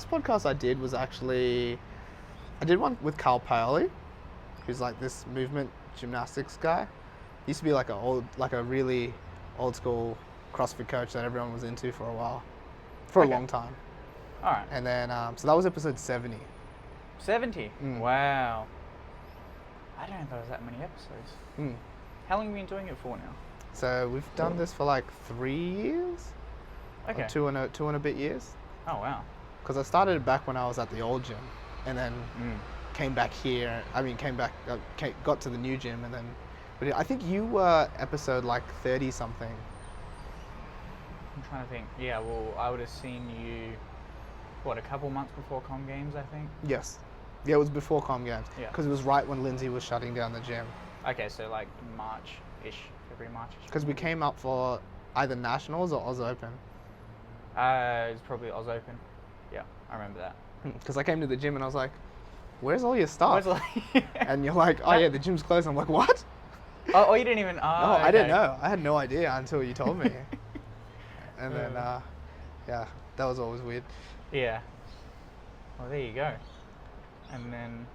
last podcast I did was actually, I did one with Carl Paoli, who's like this movement gymnastics guy. He used to be like a really old school CrossFit coach that everyone was into for a while, for a long time. All right. And then, so that was episode 70. 70? Wow. I don't know if there was that many episodes. How long have you been doing it for now? So we've done this for like 3 years. Okay. Or two and a bit years. Oh, wow. Because I started it back when I was at the old gym, and then came back here. I mean, got to the new gym, and then. But I think you were episode like 30 something. I'm trying to think. Yeah, well, I would have seen you, a couple months before Com Games, I think? Yes. Yeah, it was before Com Games. Yeah. Because it was right when Lindsay was shutting down the gym. Okay, so like March-ish, February, March-ish. Because we came up for either Nationals or Oz Open. It was probably Oz Open. Yeah, I remember that. Because I came to the gym and I was like, where's all your stuff? Where's And you're like, oh yeah, the gym's closed. I'm like, what? Oh, you didn't even... No, I didn't know. I had no idea until you told me. And then, yeah, that was always weird. Yeah. Well, there you go. And then,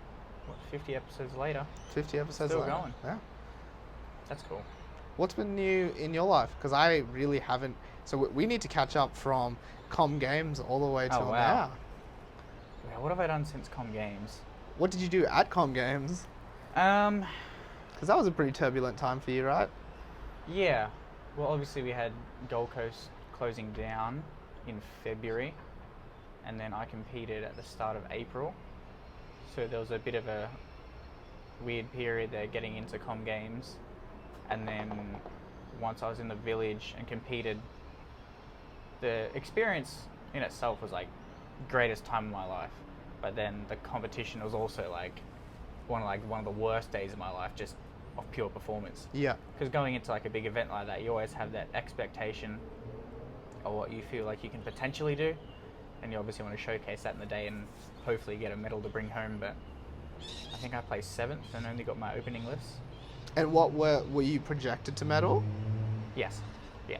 50 episodes later? 50 episodes still later. Going. Yeah. That's cool. What's been new in your life? Because I really haven't... So we need to catch up from Com Games all the way till now. Yeah, what have I done since Com Games? What did you do at Com Games? Because that was a pretty turbulent time for you, right? Yeah. Well, obviously we had Gold Coast closing down in February, and then I competed at the start of April. So there was a bit of a weird period there getting into Com Games, and then once I was in the village and competed, the experience in itself was like greatest time of my life. But then the competition was also like one of the worst days of my life, just of pure performance. Yeah. Because going into like a big event like that, you always have that expectation of what you feel like you can potentially do, and you obviously want to showcase that in the day and hopefully get a medal to bring home. But I think I placed 7th and only got my opening lifts. And what were you projected to medal? Yes. Yeah.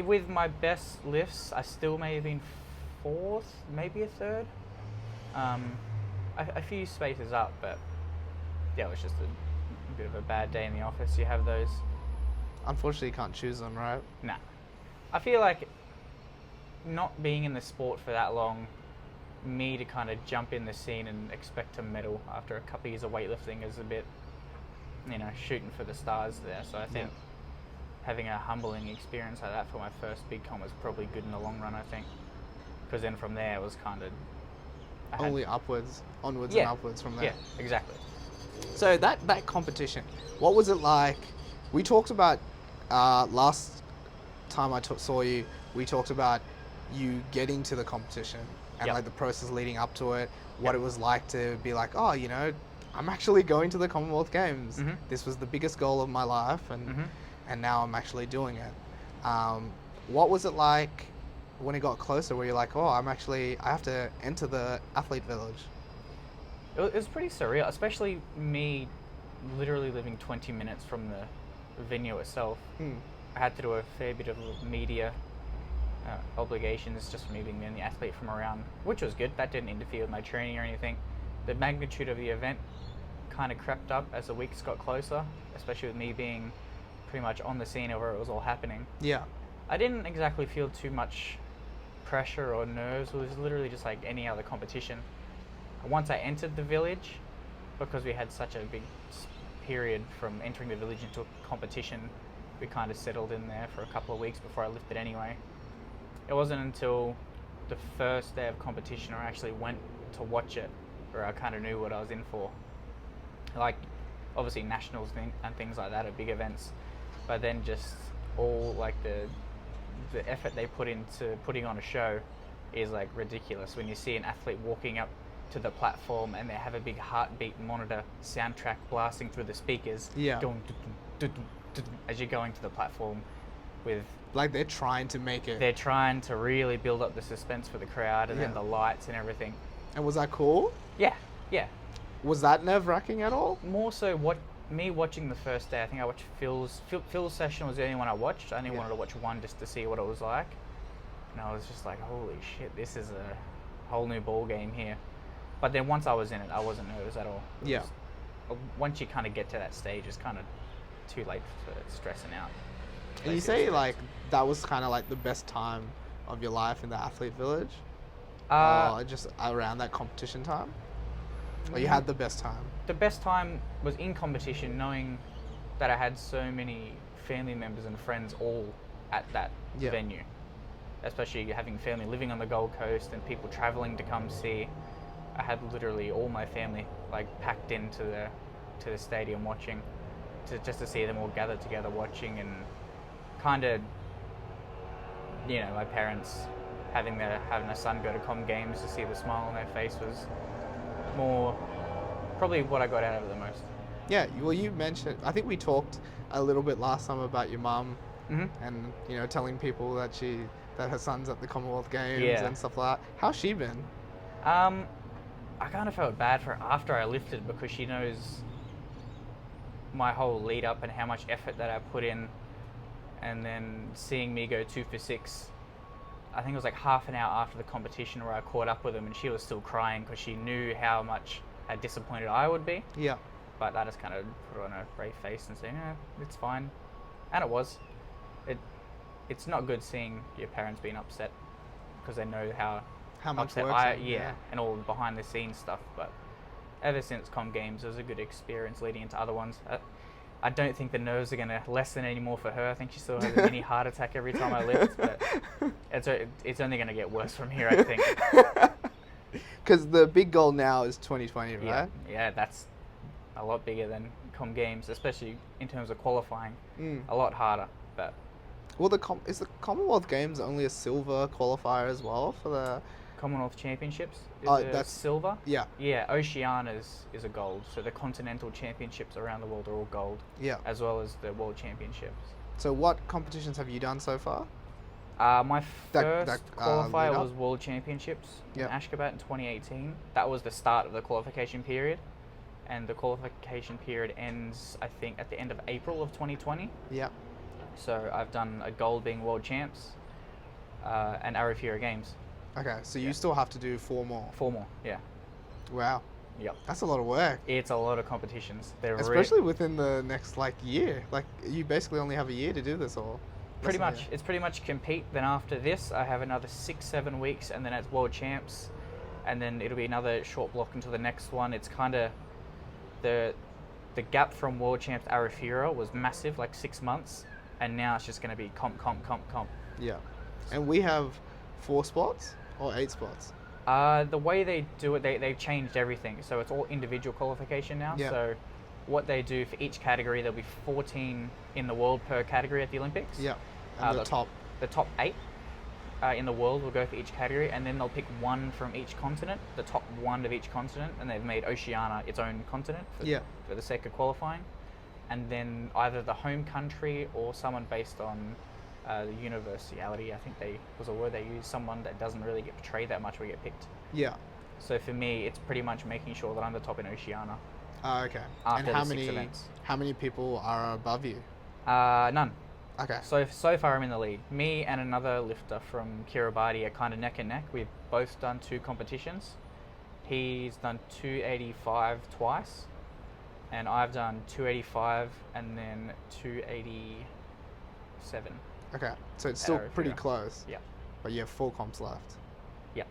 With my best lifts, I still may have been 4th, maybe a 3rd. A few spaces up, but yeah, it was just a bit of a bad day in the office. You have those. Unfortunately, you can't choose them, right? Nah. I feel like not being in the sport for that long, me to kind of jump in the scene and expect a medal after a couple of years of weightlifting is a bit, shooting for the stars there. So I think having a humbling experience like that for my first big con was probably good in the long run, I think. Because then from there it was kind of... onwards and upwards from there. Yeah, exactly. So that competition, what was it like? We talked about, last time I saw you, we talked about you getting to the competition and like the process leading up to it, what it was like to be like, oh, I'm actually going to the Commonwealth Games. This was the biggest goal of my life, and now I'm actually doing it. What was it like when it got closer, where you're like, oh, I have to enter the athlete village? It was pretty surreal, especially me literally living 20 minutes from the venue itself. I had to do a fair bit of media obligations just from me being the athlete from around, which was good. That didn't interfere with my training or anything. The magnitude of the event kind of crept up as the weeks got closer, especially with me being pretty much on the scene of where it was all happening. Yeah. I didn't exactly feel too much pressure or nerves. It was literally just like any other competition. Once I entered the village, because we had such a big period from entering the village into a competition, we kind of settled in there for a couple of weeks before I lifted anyway. It wasn't until the first day of competition I actually went to watch it where I kind of knew what I was in for. Like, obviously nationals and things like that are big events, but then just all like the effort they put into putting on a show is like ridiculous. When you see an athlete walking up to the platform and they have a big heartbeat monitor soundtrack blasting through the speakers, as you're going to the platform, with like they're trying to make it. They're trying to really build up the suspense for the crowd, and then the lights and everything. And was that cool? Yeah. Was that nerve-wracking at all? More so watching the first day. I think I watched Phil's session was the only one I watched. I only wanted to watch one just to see what it was like. And I was just like, holy shit, this is whole new ball game here. But then once I was in it, I wasn't nervous at all. Yeah. Once you kind of get to that stage, it's kind of too late for stressing out. And you say like that was kind of like the best time of your life in the athlete village? Or just around that competition time? Or you had the best time? The best time was in competition, knowing that I had so many family members and friends all at that venue. Especially having family living on the Gold Coast and people traveling to come see. I had literally all my family like packed into the stadium watching, just to see them all gathered together watching, and kind of, you know, my parents having their son go to Com Games to see the smile on their face was more probably what I got out of it the most. Yeah, well, you mentioned, I think we talked a little bit last time about your mum, Mm-hmm. and, you know, telling people that her son's at the Commonwealth Games and stuff like that. How's she been? I kind of felt bad for her after I lifted, because she knows my whole lead up and how much effort that I put in, and then seeing me go 2 for 6, I think it was like half an hour after the competition where I caught up with him, and she was still crying because she knew how much how disappointed I would be. Yeah. But I just kind of put on a brave face and said, yeah, it's fine. And it was. It's not good seeing your parents being upset, because they know how much upset work. and all the behind the scenes stuff. But ever since Com Games, it was a good experience leading into other ones. I don't think the nerves are going to lessen anymore for her. I think she still has a mini heart attack every time I lift, but it's only going to get worse from here, I think. Because the big goal now is 2020, right? Yeah, that's a lot bigger than Com Games, especially in terms of qualifying. A lot harder, but... Well, is the Commonwealth Games only a silver qualifier as well for the... Commonwealth Championships that's silver. Yeah. Yeah, Oceania's is a gold. So the continental championships around the world are all gold. Yeah. As well as the world championships. So what competitions have you done so far? My first qualifier lead-up? was World Championships in Yep. Ashgabat in 2018. That was the start of the qualification period. And the qualification period ends, I think, at the end of April of 2020. Yeah. So I've done a gold being World Champs and Arafura Games. Okay, so you still have to do 4 more. 4 more, yeah. Wow. Yep. That's a lot of work. It's a lot of competitions. Especially within the next year. Like, you basically only have a year to do this all. Pretty much. It's pretty much compete. Then after this, I have another 6-7 weeks, and then it's World Champs, and then it'll be another short block until the next one. It's kind of the gap from World Champs to Arafura was massive, like 6 months, and now it's just going to be comp. Yeah. And we have 4 spots or 8 spots? The way they do it, they've changed everything. So it's all individual qualification now. Yeah. So what they do for each category, there'll be 14 in the world per category at the Olympics. Yeah. And the top 8 in the world will go for each category, and then they'll pick 1 from each continent, the top 1 of each continent, and they've made Oceania its own continent for the sake of qualifying. And then either the home country or someone based on the universality, I think was a word they use, someone that doesn't really get portrayed that much will get picked. Yeah. So for me, it's pretty much making sure that I'm the top in Oceania. Okay. After And the 6 events. how many people are above you? None. Okay. So far I'm in the lead. Me and another lifter from Kiribati are kind of neck and neck. We've both done 2 competitions. He's done 285 twice, and I've done 285 and then 287. Okay. So it's still Arafura. pretty close. Yeah. But you have 4 comps left. Yeah.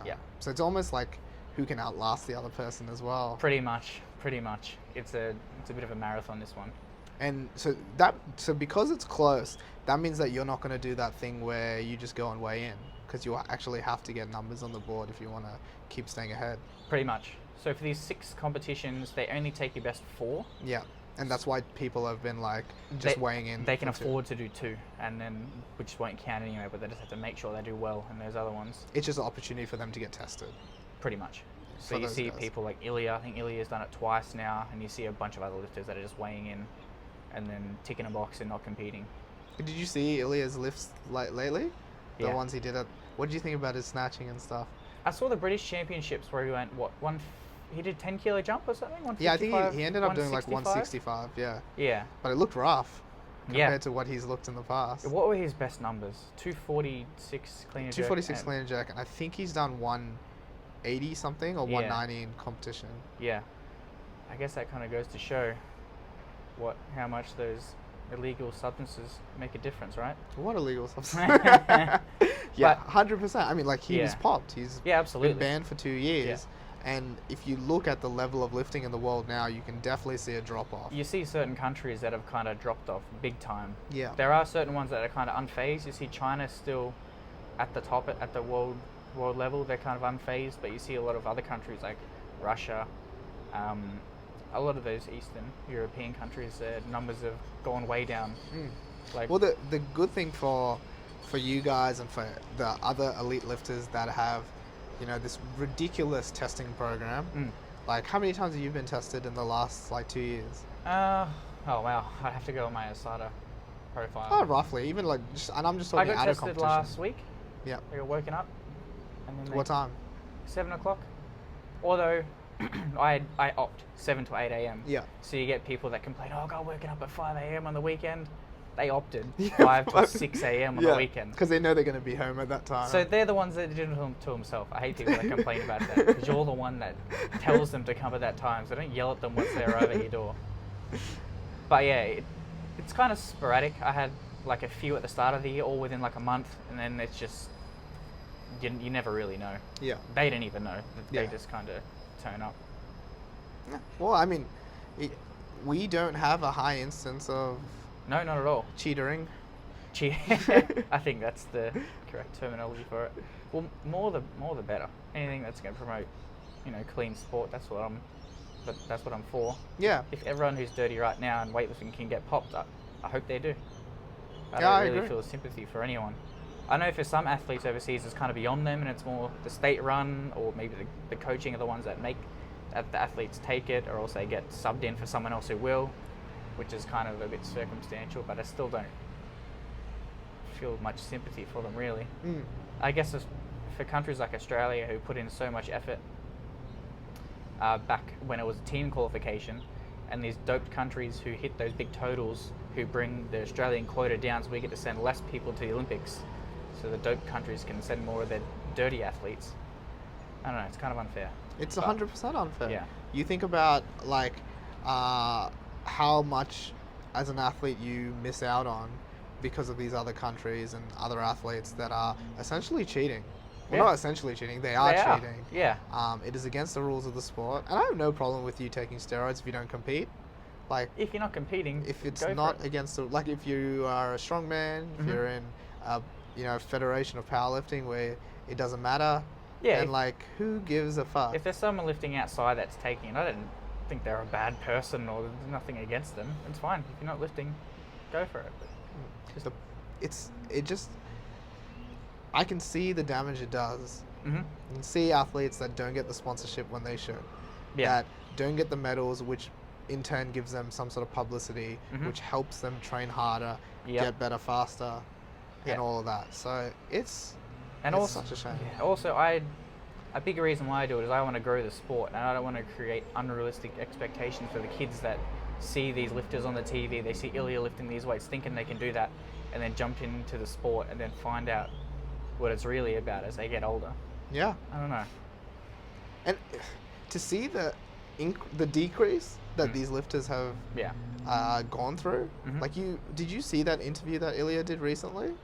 Yeah. So it's almost like who can outlast the other person as well. Pretty much. It's a bit of a marathon, this one. And so because it's close, that means that you're not going to do that thing where you just go and weigh in, because you actually have to get numbers on the board if you want to keep staying ahead. Pretty much. So for these 6 competitions, they only take your best 4. Yeah. And that's why people have been weighing in. They can afford to do 2, and then which won't count anyway, but they just have to make sure they do well in those other ones. It's just an opportunity for them to get tested. Pretty much. So you see people like Ilya, I think Ilya's done it twice now, and you see a bunch of other lifters that are just weighing in and then ticking a box and not competing. Did you see Ilya's lifts lately? The Yeah. ones he did what did you think about his snatching and stuff? I saw the British Championships where he went, he did 10 kilo jump or something? Yeah, I think he ended up doing like 165, yeah. Yeah. But it looked rough compared to what he's looked in the past. What were his best numbers? 246 clean and jerk. 246 clean and jerk, and I think he's done one 180 something or Yeah. 190 in competition. Yeah. I guess that kind of goes to show how much those illegal substances make a difference, right? What illegal substance? Yeah, But- 100%. I mean, like, he was Yeah. popped. He's Yeah, absolutely. been banned for 2 years. And if you look at the level of lifting in the world now, you can definitely see a drop off. You see certain countries that have kind of dropped off big time. Yeah. There are certain ones that are kind of unfazed. You see China still at the top at the world level. They're kind of unfazed, but you see a lot of other countries like Russia, a lot of those Eastern European countries, their numbers have gone way down. Like, Well, the good thing for you guys and for the other elite lifters that have, you know, this ridiculous testing program. Like, how many times have you been tested in the last, like, 2 years? oh wow, I'd have to go on my ASADA profile. Oh, roughly. Even, like, and I'm just talking I got out of tested competition. last week. Yeah. I got woken up. And then What time? 7 o'clock. Although I opt 7 to 8 a.m. Yeah. So you get people that complain, oh, I got woken up at 5 a.m. on the weekend. They opted Yeah, 5 to but- 6 a.m. on the weekend. Because they know they're going to be home at that time. So they're the ones that did it to himself. I hate people that complain about that because you're the one that tells them to come at that time. So don't yell at them once they're over your door. But yeah, it's kind of sporadic. I had like a few at the start of the year, all within like a month, and then it's just you never really know. Yeah. They don't even know. They Yeah. just kind of turn up. Yeah. Well, I mean, we don't have a high instance of No, not at all. cheatering. I think that's the correct terminology for it. Well, more the better. Anything that's going to promote, clean sport. That's what I'm for. Yeah. If everyone who's dirty right now in weightlifting can get popped up, I hope they do. I Yeah, don't I really agree. feel sympathy for anyone. I know for some athletes overseas it's kind of beyond them and it's more the state run or maybe the coaching are the ones that make the athletes take it, or else they get subbed in for someone else who will, which is kind of a bit circumstantial, but I still don't feel much sympathy for them really. I guess for countries like Australia who put in so much effort back when it was a team qualification, and these doped countries who hit those big totals who bring the Australian quota down so we get to send less people to the Olympics, so the doped countries can send more of their dirty athletes. I don't know, it's kind of unfair. It's But- 100% unfair. Yeah. You think about, like, how much as an athlete you miss out on because of these other countries and other athletes that are essentially cheating. Well, Yeah. not essentially cheating, they are cheating. Yeah. It is against the rules of the sport. And I have no problem with you taking steroids if you don't compete. Like, If you're not competing, if it's go for not it. against the, like, if you are a strongman, if Mhm. you're in a, federation of powerlifting where it doesn't matter, Yeah, then, like, who gives a fuck? if there's someone lifting outside that's taking it, I don't think they're a bad person or there's nothing against them. It's fine. If you're not lifting, go for it. Just- I can see the damage it does. Mhm. You can see athletes that don't get the sponsorship when they should, Yeah. that don't get the medals, which in turn gives them some sort of publicity, Mhm. which helps them train harder, Yep. get better faster, Yeah. and all of that. So it's And it's also, such a shame. yeah, also, a big reason why I do it is I want to grow the sport, and I don't want to create unrealistic expectations for the kids that see these lifters on the TV. They see Ilya lifting these weights, thinking they can do that, and then jump into the sport, and then find out what it's really about as they get older. Yeah, I don't know. and to see the decrease that Mm. these lifters have Yeah. gone through, Mhm. like did you see that interview that Ilya did recently?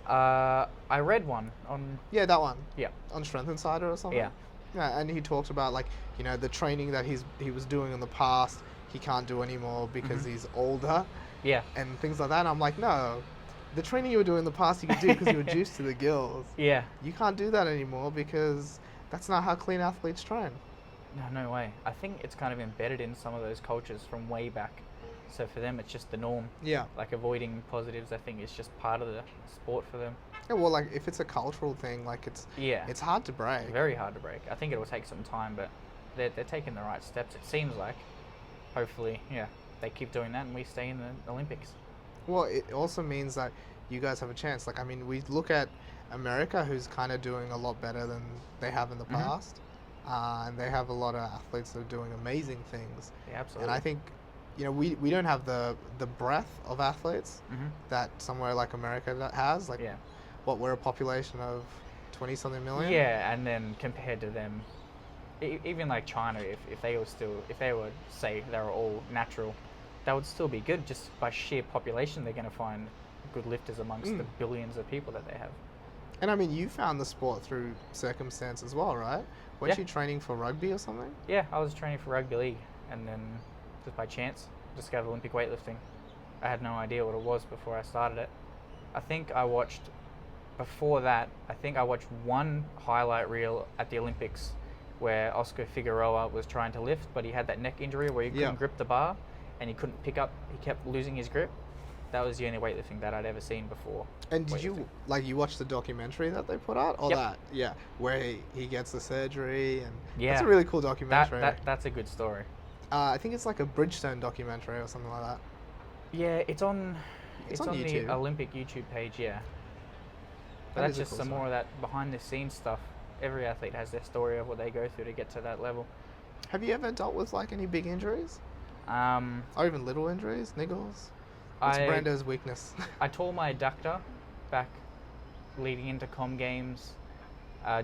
I read one on. Yeah, that one. Yeah. On Strength Insider or something. Yeah. Yeah, and he talked about, like, the training that he was doing in the past, he can't do anymore because Mhm. he's older Yeah. and things like that. And I'm like, no, the training you were doing in the past you could do because you were juiced to the gills. Yeah. You can't do that anymore because that's not how clean athletes train. No way. I think it's kind of embedded in some of those cultures from way back. So for them, it's just the norm. Yeah. Like avoiding positives, I think, is just part of the sport for them. Yeah, well, like, if it's a cultural thing, like, Yeah. it's hard to break. It's very hard to break. I think it will take some time, but they're taking the right steps, it seems like. Hopefully, yeah, they keep doing that and we stay in the Olympics. Well, it also means that you guys have a chance. Like, I mean, we look at America, who's kind of doing a lot better than they have in the Mhm. past, and they have a lot of athletes that are doing amazing things. Yeah, absolutely. And I think, we don't have the breadth of athletes Hmm. that somewhere like America that has. Like, Yeah. we're a population of 20-something million. Yeah, and then compared to them, even like China, if they were say they were all natural, that would still be good. Just by sheer population, they're going to find good lifters amongst the billions of people that they have. And I mean, you found the sport through circumstance as well, right? Weren't you training for rugby or something? Yeah, I was training for rugby league, and then just by chance discovered Olympic weightlifting. I had no idea what it was before I started it. Before that, I think I watched one highlight reel at the Olympics where Oscar Figueroa was trying to lift, but he had that neck injury where he couldn't grip the bar and he couldn't pick up, he kept losing his grip. That was the only weightlifting that I'd ever seen before. And did you watch the documentary that they put out? Or where he gets the surgery, and that's a really cool documentary. That's a good story. I think it's like a Bridgestone documentary or something like that. Yeah, it's on YouTube. the Olympic YouTube page, yeah. But that's just some more of that behind the scenes stuff. Every athlete has their story of what they go through to get to that level. Have you ever dealt with like any big injuries? Or even little injuries, niggles? What's Brando's weakness? I tore my adductor back leading into Com Games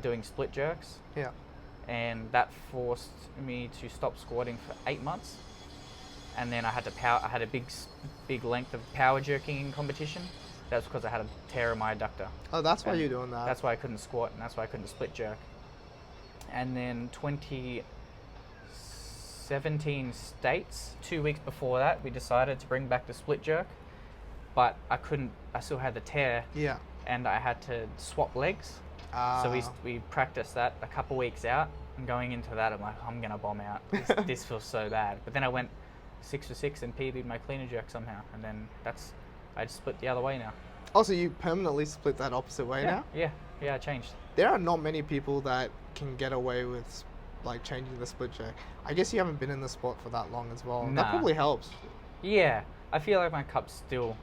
doing split jerks. Yeah. And that forced me to stop squatting for 8 months. And then I had a big length of power jerking in competition. That's because I had a tear in my adductor. Oh, that's why you're doing that. That's why I couldn't squat, and that's why I couldn't split jerk. And then 2017 States, 2 weeks before that, we decided to bring back the split jerk. But I still had the tear. Yeah. And I had to swap legs. So we practiced that a couple weeks out. And going into that, I'm like, I'm going to bomb out. This feels so bad. But then I went 6 for 6 and PB'd my cleaner jerk somehow. And then I just split the other way now. Oh, so you permanently split that opposite way now? Yeah, I changed. There are not many people that can get away with like changing the split jerk. I guess you haven't been in the sport for that long as well. Nah. That probably helps. Yeah, I feel like my cup's still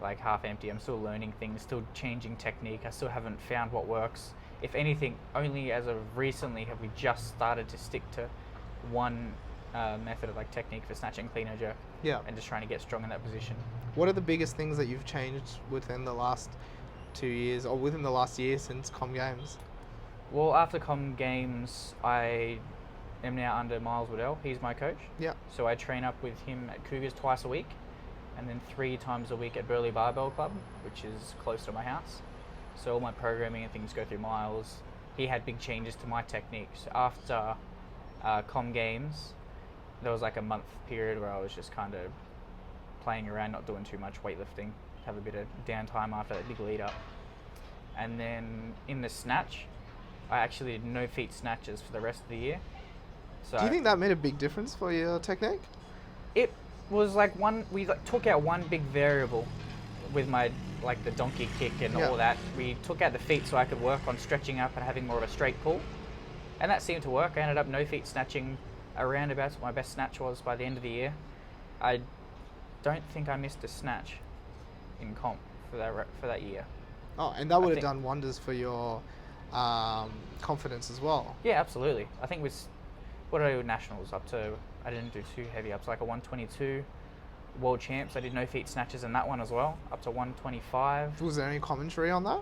like half empty. I'm still learning things, still changing technique. I still haven't found what works. If anything, only as of recently have we just started to stick to one method of like technique for snatch and clean jerk. Yeah. And just trying to get strong in that position. What are the biggest things that you've changed within the last 2 years or within the last year since Com Games? Well, after Com Games, I am now under Miles Waddell. He's my coach. Yeah. So I train up with him at Cougars twice a week, and then 3 times a week at RAW Barbell Club, which is close to my house. So all my programming and things go through Miles. He had big changes to my technique. So after Com Games, there was like a month period where I was just kind of playing around, not doing too much weightlifting, have a bit of downtime after that big lead up. And then in the snatch, I actually did no feet snatches for the rest of the year. So do you think that made a big difference for your technique? It was like we took out one big variable with my the donkey kick and all that. We took out the feet so I could work on stretching up and having more of a straight pull. And that seemed to work. I ended up no feet snatching around about what my best snatch was by the end of the year. I don't think I missed a snatch in comp for that year. Oh, and that would have done wonders for your confidence as well. Yeah, absolutely. I think what did I do with nationals up to? I didn't do too heavy, up to like a 122. World champs, I did no feet snatches in that one as well, up to 125. Was there any commentary on that?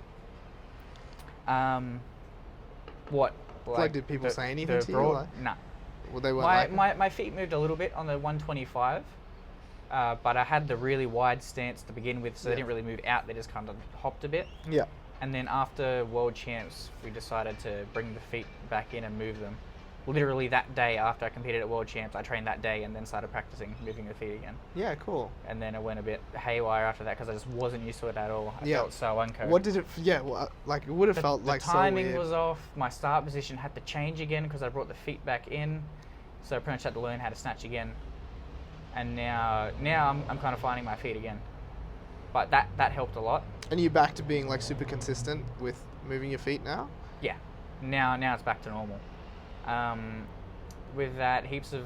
What? Like did people say anything to you? Nah. Well, they weren't my feet moved a little bit on the 125, but I had the really wide stance to begin with, so they didn't really move out. They just kind of hopped a bit. Yeah. And then after World Champs, we decided to bring the feet back in and move them. Literally that day after I competed at World Champs, I trained that day and then started practicing moving the feet again. Yeah, cool. And then it went a bit haywire after that because I just wasn't used to it at all. I felt so uncoached. What did it? Yeah, well, like it would have felt like so weird. The timing was off. My start position had to change again because I brought the feet back in, so I pretty much had to learn how to snatch again. And now I'm kind of finding my feet again. But that helped a lot. And you're back to being like super consistent with moving your feet now? Yeah. Now it's back to normal. With that, heaps of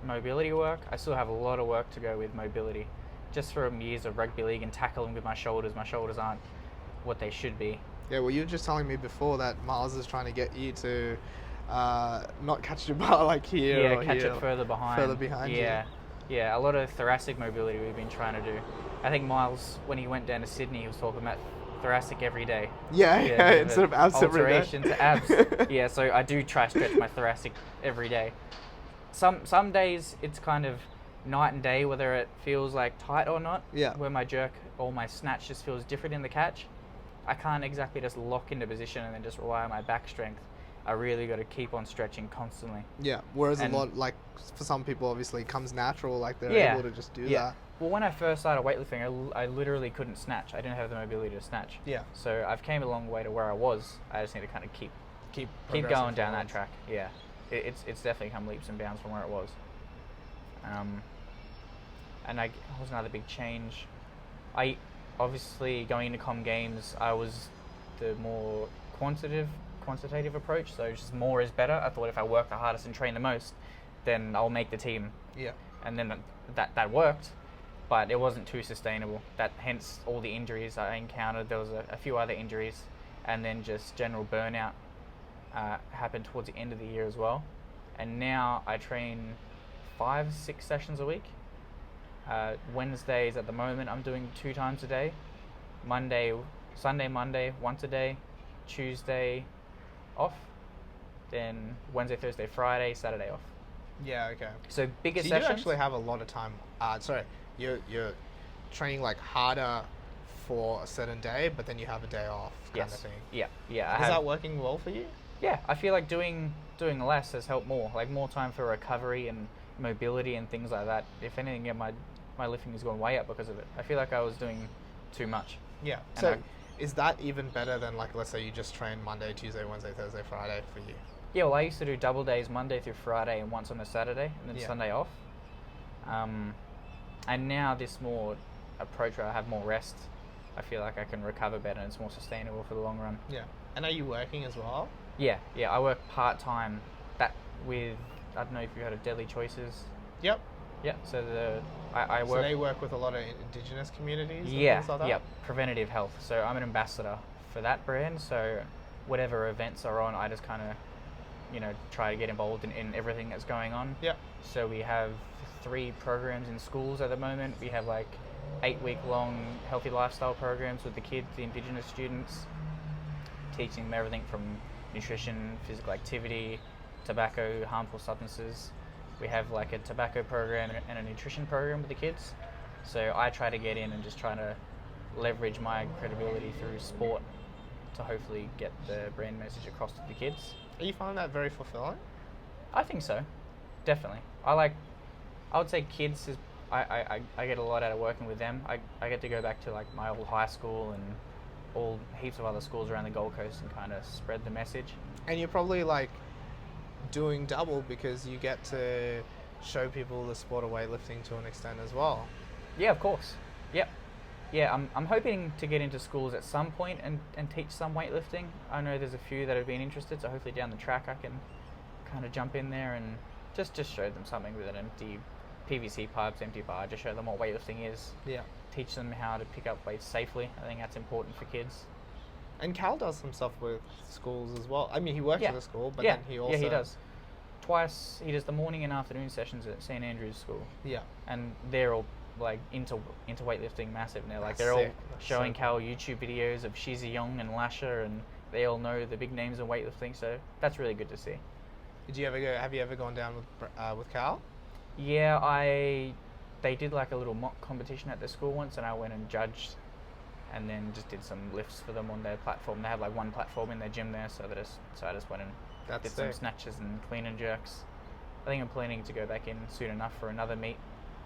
mobility work. I still have a lot of work to go with mobility. Just from years of rugby league and tackling with my shoulders aren't what they should be. Yeah, well, you were just telling me before that Miles is trying to get you to not catch your bar like here. Yeah, or catch here, it further behind. Further behind. Yeah. A lot of thoracic mobility we've been trying to do. I think Miles, when he went down to Sydney, he was talking about thoracic every day. Yeah, bit yeah, of instead a of abs every day. alteration to abs. Yeah, so I do try stretch my thoracic every day. Some days it's kind of night and day whether it feels like tight or not. Yeah. Where my jerk or my snatch just feels different in the catch. I can't exactly just lock into position and then just rely on my back strength. I really got to keep on stretching constantly. Yeah, whereas And- a lot, like, for some people, obviously, it comes natural, like, they're Yeah. able to just do Yeah. that. Well, when I first started weightlifting, I literally couldn't snatch. I didn't have the mobility to snatch. Yeah. So I've came a long way to where I was. I just need to kind of keep progressing going down that forwards. track. Yeah, it's definitely come leaps and bounds from where it was. And that was another big change. I obviously going into Com Games, I was the more quantitative approach. So just more is better. I thought if I work the hardest and train the most, then I'll make the team. Yeah. And then that worked, but it wasn't too sustainable. Hence all the injuries I encountered. There was a few other injuries, and then just general burnout happened towards the end of the year as well. And now I train 5-6 sessions a week. Wednesdays at the moment I'm doing 2 times a day. Sunday, Monday once a day. Tuesday off. Then Wednesday, Thursday, Friday, Saturday off. Yeah, okay. So bigger So you sessions. do actually have a lot of time. You're training, like, harder for a certain day, but then you have a day off kind of thing. Yeah. Is that working well for you? Yeah, I feel like doing less has helped more. Like more time for recovery and mobility and things like that. If anything, yeah, my lifting has gone way up because of it. I feel like I was doing too much. Yeah. And So is that even better than, like, let's say you just train Monday, Tuesday, Wednesday, Thursday, Friday for you? Yeah, well, I used to do double days Monday through Friday and once on a Saturday and then Sunday off. And now this more approach where I have more rest, I feel like I can recover better and it's more sustainable for the long run. Yeah. And are you working as well? Yeah, I work part-time with, I don't know if you heard of Deadly Choices. Yep. Yeah, so I So work... they work with a lot of indigenous communities and Yeah, things like that? yep, preventative health. So I'm an ambassador for that brand, so whatever events are on, I just kind of, try to get involved in everything that's going on. Yep. So we have 3 programs in schools at the moment. We have like 8-week-long healthy lifestyle programs with the kids, the indigenous students, teaching them everything from nutrition, physical activity, tobacco, harmful substances. We have like a tobacco program and a nutrition program with the kids. So I try to get in and just try to leverage my credibility through sport to hopefully get the brand message across to the kids. Are you finding that very fulfilling? I think so, definitely. I would say kids is, I get a lot out of working with them. I get to go back to like my old high school and all heaps of other schools around the Gold Coast and kind of spread the message. And you're probably, like, doing double because you get to show people the sport of weightlifting to an extent as well. Yeah, of course. Yep. Yeah, I'm hoping to get into schools at some point and teach some weightlifting. I know there's a few that have been interested, so hopefully down the track I can kind of jump in there and just show them something with an empty PVC pipes, empty bar, just show them what weightlifting is. Yeah. Teach them how to pick up weights safely. I think that's important for kids. And Cal does some stuff with schools as well. I mean, he works at a school, but then he also... Yeah, he does. Twice, he does the morning and afternoon sessions at St. Andrew's School. Yeah. And they're all like into weightlifting massive now. Like That's they're all sick. That's showing so Cal YouTube videos of Shizi Young and Lasher, and they all know the big names in weightlifting. So that's really good to see. Have you ever gone down with Cal? Yeah, they did like a little mock competition at the school once, and I went and judged, and then just did some lifts for them on their platform. They have like one platform in their gym there, so I just went and did some snatches and clean and jerks. I think I'm planning to go back in soon enough for another meet,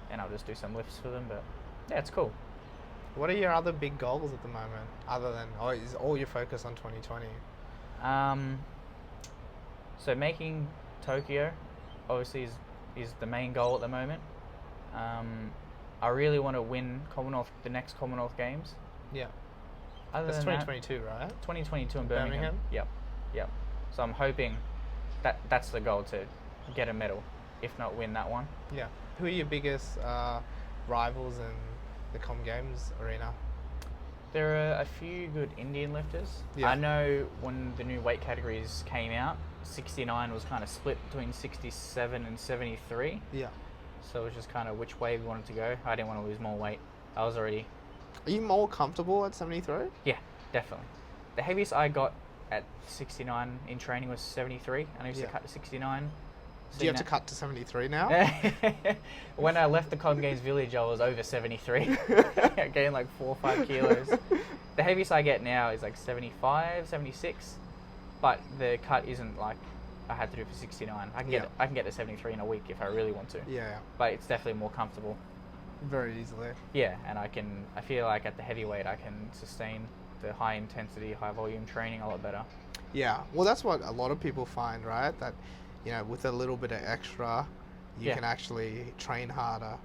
and I'll just do some lifts for them. But yeah, it's cool. What are your other big goals at the moment, other than, is all your focus on 2020? So making Tokyo, obviously, is the main goal at the moment. I really want to win the next Commonwealth Games. Yeah. That's 2022, right? 2022 in Birmingham. Yep. So I'm hoping that's the goal, to get a medal, if not win that one. Yeah. Who are your biggest rivals in the Com Games arena? There are a few good Indian lifters. Yeah. I know when the new weight categories came out, 69 was kind of split between 67 and 73. Yeah. So it was just kind of which way we wanted to go. I didn't want to lose more weight. I was already... Are you more comfortable at 73? Yeah. definitely. The heaviest I got at 69 in training was 73, and I used to cut to 69. Do you have to cut to 73 now? When I left the Com Games village, I was over 73. I gained like 4 or 5 kilos. The heaviest I get now is like 75, 76, but the cut isn't like I had to do for 69. I can get to 73 in a week if I really want to. Yeah. But it's definitely more comfortable. Very easily. Yeah, and I feel like at the heavyweight I can sustain the high intensity, high volume training a lot better. Yeah. Well, that's what a lot of people find, right? That, you know, with a little bit of extra, you can actually train harder.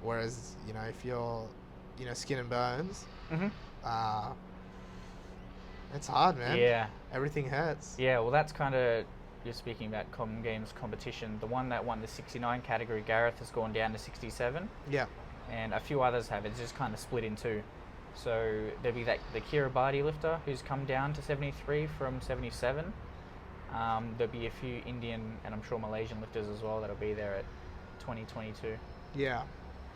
Whereas, you know, if you're, you know, skin and bones, it's hard, man. Yeah. Everything hurts. Yeah, well, that's kind of, you're speaking about Com Games competition. The one that won the 69 category, Gareth, has gone down to 67. Yeah. And a few others have. It's just kind of split in two. So there'll be the Kira Barty lifter who's come down to 73 from 77. There'll be a few Indian and I'm sure Malaysian lifters as well that'll be there at 2022. Yeah.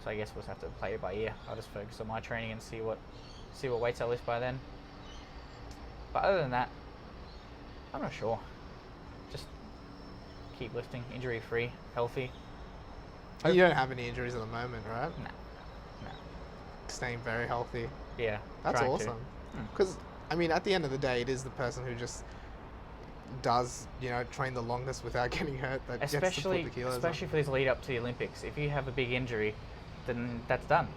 So I guess we'll just have to play it by ear. I'll just focus on my training and see what weights I lift by then. But other than that, I'm not sure. Just keep lifting, injury free, healthy. You don't have any injuries at the moment, right? No. Staying very healthy. Yeah. That's awesome. Because, I mean, at the end of the day, it is the person who just does, you know, train the longest without getting hurt that gets to put the kilos on. Especially for this lead up to the Olympics. If you have a big injury, then that's done.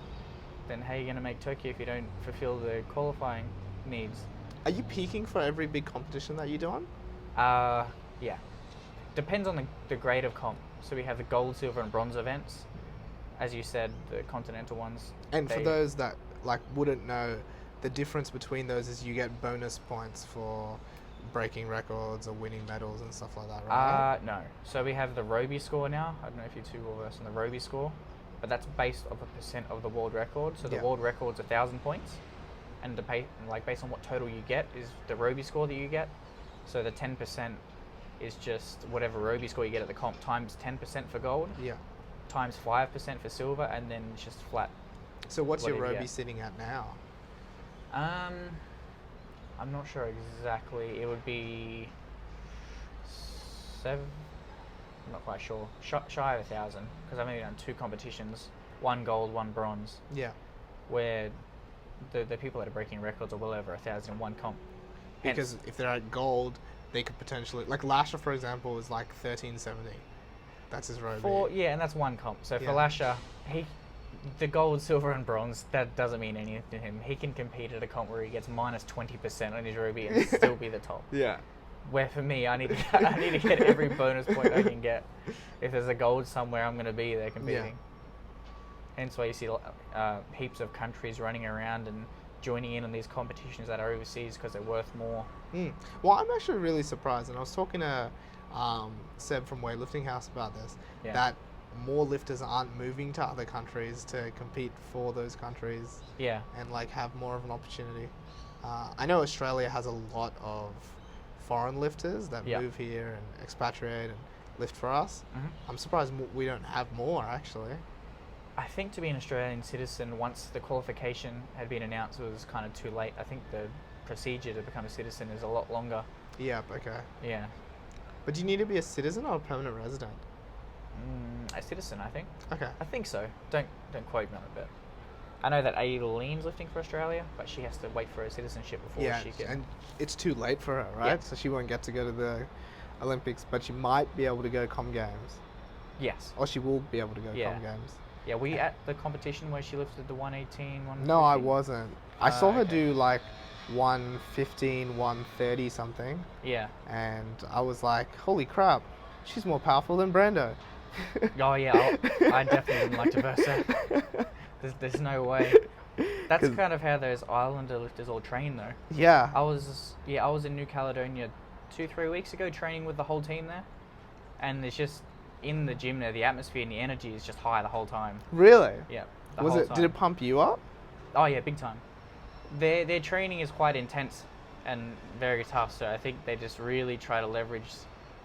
Then how are you going to make Tokyo if you don't fulfill the qualifying needs? Are you peaking for every big competition that you do on? Yeah. Depends on the grade of comp. So we have the gold, silver, and bronze events. As you said, the continental ones. And for those that like wouldn't know, the difference between those is you get bonus points for breaking records or winning medals and stuff like that, right? No. So we have the Roby score now. I don't know if you're too well versed in the Roby score, but that's based off a % of the world record. So the world record's 1,000 points, and based on what total you get is the Roby score that you get. So the 10% is just whatever Roby score you get at the comp times 10% for gold. Yeah. Times 5% for silver, and then it's just flat. So what's your Roby sitting at now? I'm not sure exactly. It would be 7. I'm not quite sure. Shy of 1,000 because I've only done 2 competitions, 1 gold, 1 bronze. Yeah. Where the people that are breaking records are well over 1,000 in 1 comp. Because if they're at gold, they could potentially, like Lasher for example, is like 1370. That's his Roby. And that's 1 comp. So for Lasher, the gold, silver, and bronze, that doesn't mean anything to him. He can compete at a comp where he gets minus 20% on his Roby and still be the top. Yeah. Where for me, I need to get every bonus point I can get. If there's a gold somewhere, I'm going to be there competing. Yeah. Hence why you see heaps of countries running around and joining in on these competitions that are overseas because they're worth more. Well, I'm actually really surprised, and I was talking to Seb from Weightlifting House about this, that more lifters aren't moving to other countries to compete for those countries and like have more of an opportunity. I know Australia has a lot of foreign lifters that move here and expatriate and lift for us. I'm surprised we don't have more actually. I think to be an Australian citizen, once the qualification had been announced, it was kind of too late. I think the procedure to become a citizen is a lot longer. Yeah, okay. Yeah. But do you need to be a citizen or a permanent resident? A citizen, I think. Okay. I think so. Don't quote me on it, but I know that Aileen's lifting for Australia, but she has to wait for her citizenship before she can. And it's too late for her, right? Yeah. So she won't get to go to the Olympics, but she might be able to go Com Games. Yes. Or she will be able to go Com Games. Yeah, were you at the competition where she lifted the 118, 115? No, I wasn't. I saw her do like 115, 130 something. Yeah. And I was like, holy crap, she's more powerful than Brando. Oh yeah, I definitely wouldn't like to verse her. There's no way. That's kind of how those Islander lifters all train though. Yeah. I was in New Caledonia 2-3 weeks ago training with the whole team there. And it's just in the gym there, the atmosphere and the energy is just high the whole time. Really? Yeah. Did it pump you up? Oh yeah, big time. Their training is quite intense and very tough, so I think they just really try to leverage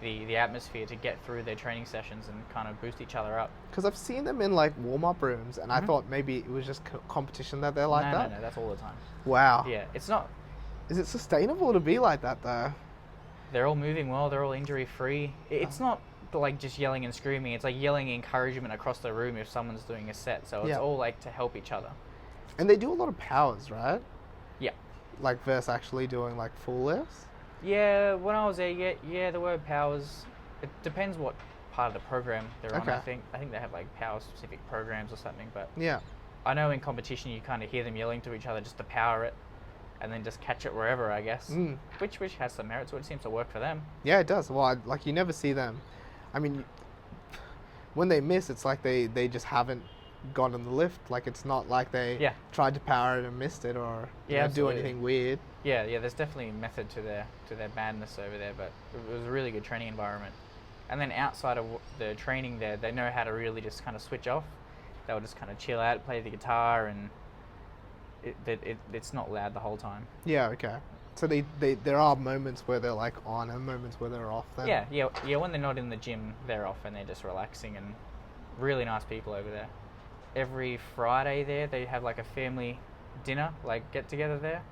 the atmosphere to get through their training sessions and kind of boost each other up. Because I've seen them in like warm-up rooms, and I thought maybe it was just competition that they're like that. No, that's all the time. Wow. Yeah, it's not. Is it sustainable to be like that though? They're all moving well. They're all injury-free. It's not like just yelling and screaming. It's like yelling encouragement across the room if someone's doing a set. So it's all like to help each other. And they do a lot of powers, right? Yeah. Like versus actually doing like full lifts? Yeah, when I was there, yeah, there were powers. It depends what part of the program they're on, I think. I think they have like power-specific programs or something, but yeah. I know in competition you kind of hear them yelling to each other just to power it and then just catch it wherever, I guess, which has some merit to it. It seems to work for them. Yeah, it does. Well, like you never see them. I mean, when they miss, it's like they just haven't gotten the lift. Like it's not like they tried to power it and missed it or do anything weird. Yeah, there's definitely a method to their madness over there, but it was a really good training environment. And then outside of the training there, they know how to really just kind of switch off. They'll just kind of chill out, play the guitar, and it's not loud the whole time. Yeah, okay. So there are moments where they're like on and moments where they're off then? Yeah, when they're not in the gym, they're off and they're just relaxing, and really nice people over there. Every Friday there, they have like a family dinner, like get together there.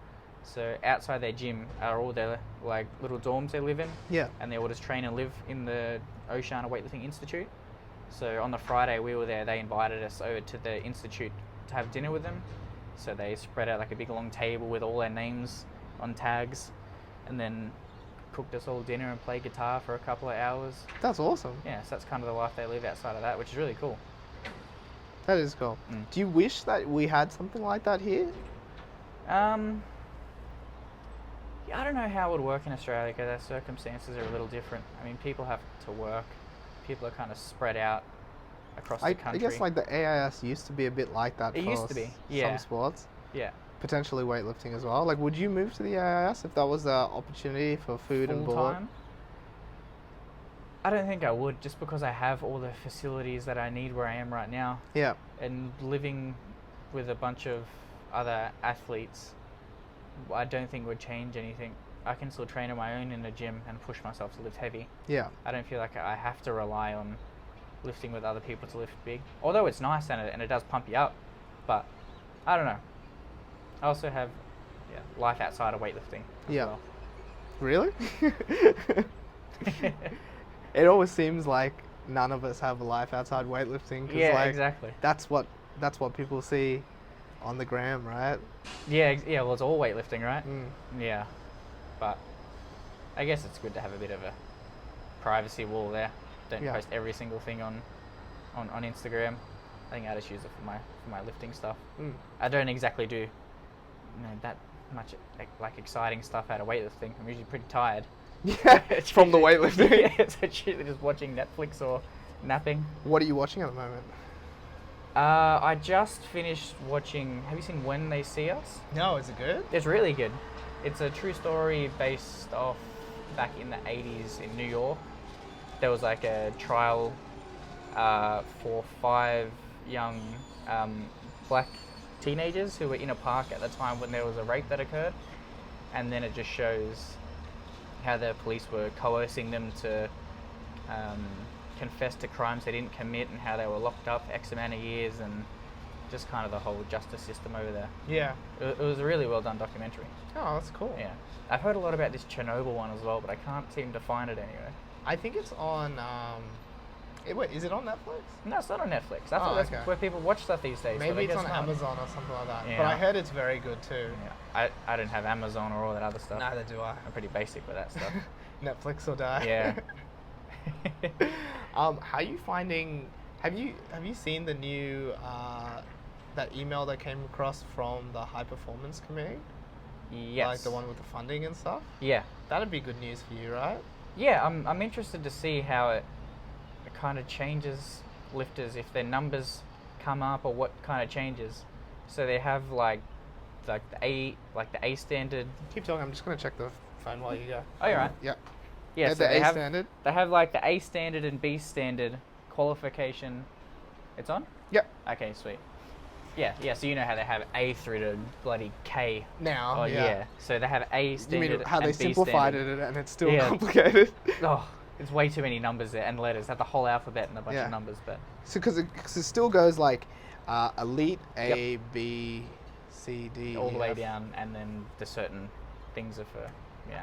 So outside their gym are all their like little dorms they live in. Yeah. And they all just train and live in the Oceania Weightlifting Institute. So on the Friday we were there, they invited us over to the institute to have dinner with them. So they spread out like a big long table with all their names on tags, and then cooked us all dinner and played guitar for a couple of hours. That's awesome. Yeah, so that's kind of the life they live outside of that, which is really cool. That is cool. Do you wish that we had something like that here? I don't know how it would work in Australia because our circumstances are a little different. I mean, people have to work. People are kind of spread out across the country. I guess like the AIS used to be a bit like that. It used to be, yeah. Some sports. Yeah. Potentially weightlifting as well. Like, would you move to the AIS if that was the opportunity for food and board? Full time? I don't think I would, just because I have all the facilities that I need where I am right now. Yeah. And living with a bunch of other athletes, I don't think would change anything. I can still train on my own in the gym and push myself to lift heavy. Yeah. I don't feel like I have to rely on lifting with other people to lift big. Although it's nice and it does pump you up, but I don't know. I also have life outside of weightlifting as well. Really? It always seems like none of us have a life outside weightlifting. Yeah, like, exactly. That's what people see on the gram, right? Yeah, well, it's all weightlifting, right? Yeah, but I guess it's good to have a bit of a privacy wall there. Don't post every single thing on Instagram. I think I just use it for my lifting stuff. I don't exactly do that much like exciting stuff out of weightlifting. I'm usually pretty tired. Yeah, from the weightlifting. Yeah, so it's usually just watching Netflix or napping. What are you watching at the moment? I just finished watching. Have you seen When They See Us? No, is it good? It's really good. It's a true story based off back in the 80s in New York. There was like a trial for 5 young black teenagers who were in a park at the time when there was a rape that occurred, and then it just shows how the police were coercing them to confess to crimes they didn't commit, and how they were locked up for X amount of years, and just kind of the whole justice system over there. Yeah. It was a really well done documentary. Oh, that's cool. Yeah. I've heard a lot about this Chernobyl one as well, but I can't seem to find it anywhere. I think it's on... wait, is it on Netflix? No, it's not on Netflix. That's where people watch stuff these days. Maybe it's on Amazon or something like that. Yeah. But I heard it's very good too. Yeah. I don't have Amazon or all that other stuff. Neither do I. I'm pretty basic with that stuff. Netflix or die. Yeah. How are you finding... Have you seen the new... that email that came across from the High Performance Committee? Yes. Like the one with the funding and stuff? Yeah. That'd be good news for you, right? Yeah, I'm interested to see how it kind of changes lifters, if their numbers come up or what kind of changes. So they have like the A standard. Keep talking. I'm just gonna check the phone while you go. Oh, you're right. Yeah. Yeah. So the A standard. They have like the A standard and B standard qualification. It's on? Yep. Okay, sweet. Yeah. So you know how they have A through to bloody K. Now. Oh yeah. So they have A standard. You mean how and they B simplified standard. it and it's still complicated? Oh, it's way too many numbers there and letters. Have the whole alphabet and a bunch Yeah. of numbers, but So because it still goes like elite Yep. A, B, C, D, all the E, way F. down, and then the certain things are for, yeah.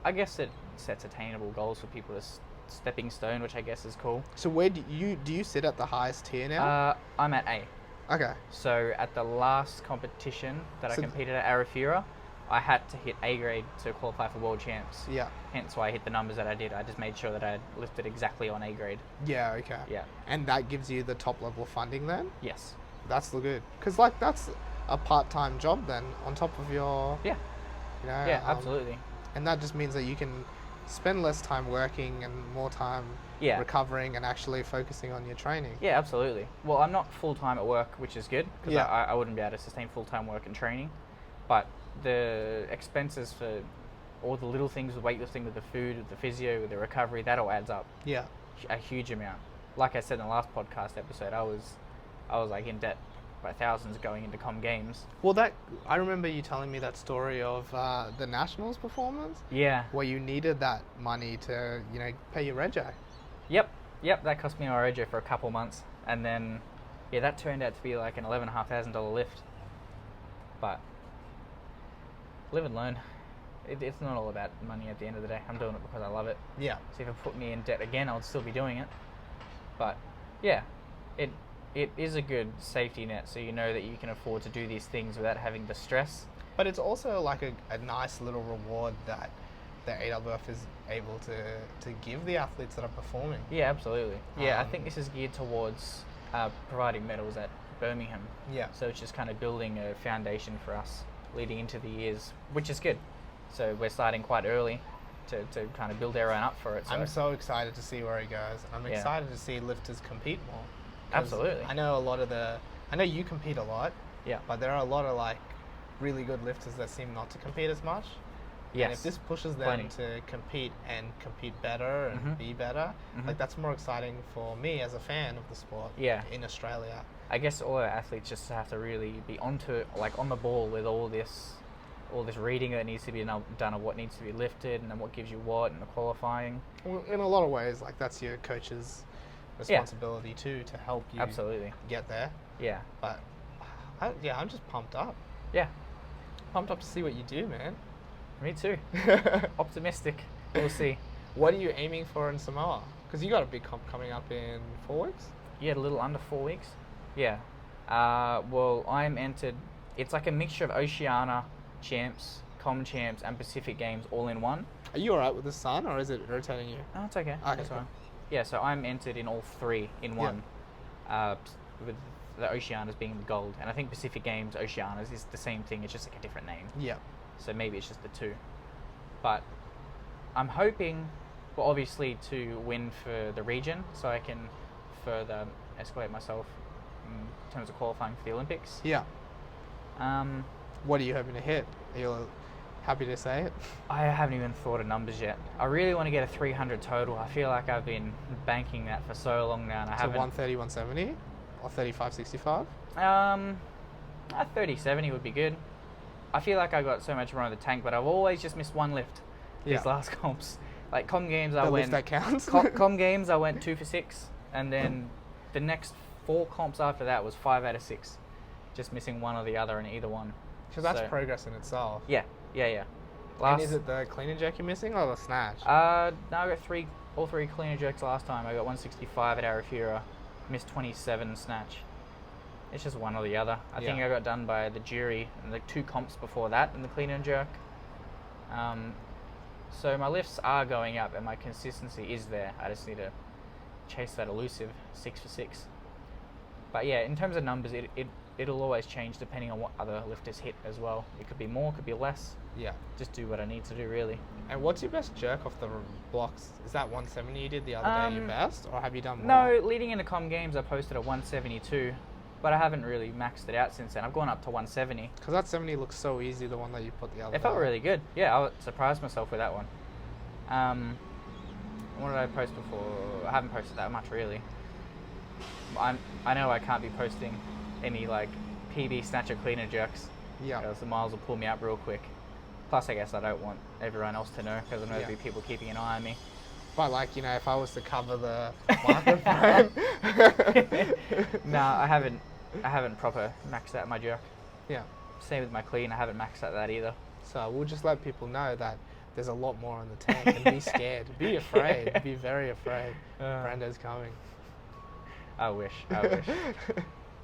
I guess it sets attainable goals for people as stepping stone, which I guess is cool. So where do you sit at the highest tier now? I'm at A. Okay. So at the last competition that I So competed at Arafura, I had to hit A grade to qualify for world champs. Yeah. Hence why I hit the numbers that I did. I just made sure that I had lifted exactly on A grade. Yeah. Okay. Yeah. And that gives you the top level funding then? Yes. That's the good. Because like that's a part-time job then on top of your. Yeah. You know, Yeah, absolutely. And that just means that you can spend less time working and more time Yeah. recovering and actually focusing on your training. Yeah, absolutely. Well, I'm not full-time at work, which is good, because Yeah. I wouldn't be able to sustain full-time work and training. But the expenses for all the little things with weightlifting, with the food, with the physio, with the recovery, that all adds up Yeah. a huge amount. Like I said in the last podcast episode, I was like in debt by thousands going into Com Games. Well, I remember you telling me that story of the Nationals performance Yeah. where you needed that money to, pay your rego. Yep, that cost me my Rojo for a couple months, and then, yeah, that turned out to be like an $11,500 lift. But live and learn. It's not all about money at the end of the day. I'm doing it because I love it. Yeah. So if it put me in debt again, I would still be doing it. But yeah, it is a good safety net, so you know that you can afford to do these things without having the stress. But it's also like a nice little reward that the AWF is able to give the athletes that are performing. Yeah, absolutely. Yeah, I think this is geared towards providing medals at Birmingham. Yeah. So it's just kind of building a foundation for us leading into the years, which is good. So we're starting quite early to kind of build everyone up for it. So. I'm so excited to see where it goes. I'm Yeah. excited to see lifters compete more. 'Cause Absolutely. I know I know you compete a lot, Yeah. but there are a lot of like really good lifters that seem not to compete as much. Yes. And if this pushes them Plenty. to compete and compete better and Mhm. be better, Mhm. like that's more exciting for me as a fan of the sport. Yeah. In Australia. I guess all our athletes just have to really be on the ball with all this reading that needs to be done of what needs to be lifted and then what gives you what and the qualifying. Well, in a lot of ways, like that's your coach's responsibility too, to help you Absolutely. get there. Yeah. But I'm just pumped up. Yeah. Pumped up to see what you do, man. Me too. Optimistic. We'll see. What are you aiming for in Samoa? Because you got a big comp coming up in 4 weeks. Yeah, a little under 4 weeks. Yeah. Well, I'm entered. It's like a mixture of Oceania champs, Com champs, and Pacific Games all in one. Are you alright with the sun, or is it irritating you? Oh, it's okay. Okay, That's cool. fine. Yeah, so I'm entered in all three in one. With the Oceanias being the gold, and I think Pacific Games Oceanias is the same thing. It's just like a different name. Yeah. So maybe it's just the two. But I'm hoping, well, obviously to win for the region, so I can further escalate myself in terms of qualifying for the Olympics. Yeah. Um, What are you hoping to hit? Are you happy to say it? I haven't even thought of numbers yet. I really want to get a 300 total. I feel like I've been banking that for so long now, and I So haven't. 130, 170? Or 35, 65? A 30-70 would be good. I feel like I got so much more in the tank, but I've always just missed one lift. These Yeah. last comps, like Com Games, I The went. lift that counts? Com Games, I went 2 for 6, and then the next 4 comps after that was 5 out of 6, just missing one or the other in either one. Because that's So- progress in itself. Yeah. And is it the clean and jerk you're missing, or the snatch? No, I got all three clean and jerks last time. I got 165 at Arafura, missed 27 snatch. It's just one or the other. I think Yeah. I got done by the jury and the 2 comps before that in the clean and jerk. So my lifts are going up and my consistency is there. I just need to chase that elusive 6 for 6. But yeah, in terms of numbers, it'll always change depending on what other lifters hit as well. It could be more, could be less. Yeah. Just do what I need to do, really. And what's your best jerk off the blocks? Is that 170 you did the other day your best, or have you done more? No, leading into Com Games, I posted a 172, but I haven't really maxed it out since then. I've gone up to 170. Because that 70 looks so easy, the one that you put the other It felt day. really good. Yeah, I surprised myself with that one. What did I post before? I haven't posted that much, really. I know I can't be posting any like PB snatch or cleaner jerks. Yeah. Because the miles will pull me up real quick. Plus, I guess I don't want everyone else to know because I know there'll be people keeping an eye on me. But like, you know, if I was to cover the microphone. No, I haven't proper maxed out my jerk. Yeah. Same with my clean, I haven't maxed out that either. So we'll just let people know that there's a lot more on the tank, and be scared, be afraid, be very afraid. Brando's coming. I wish.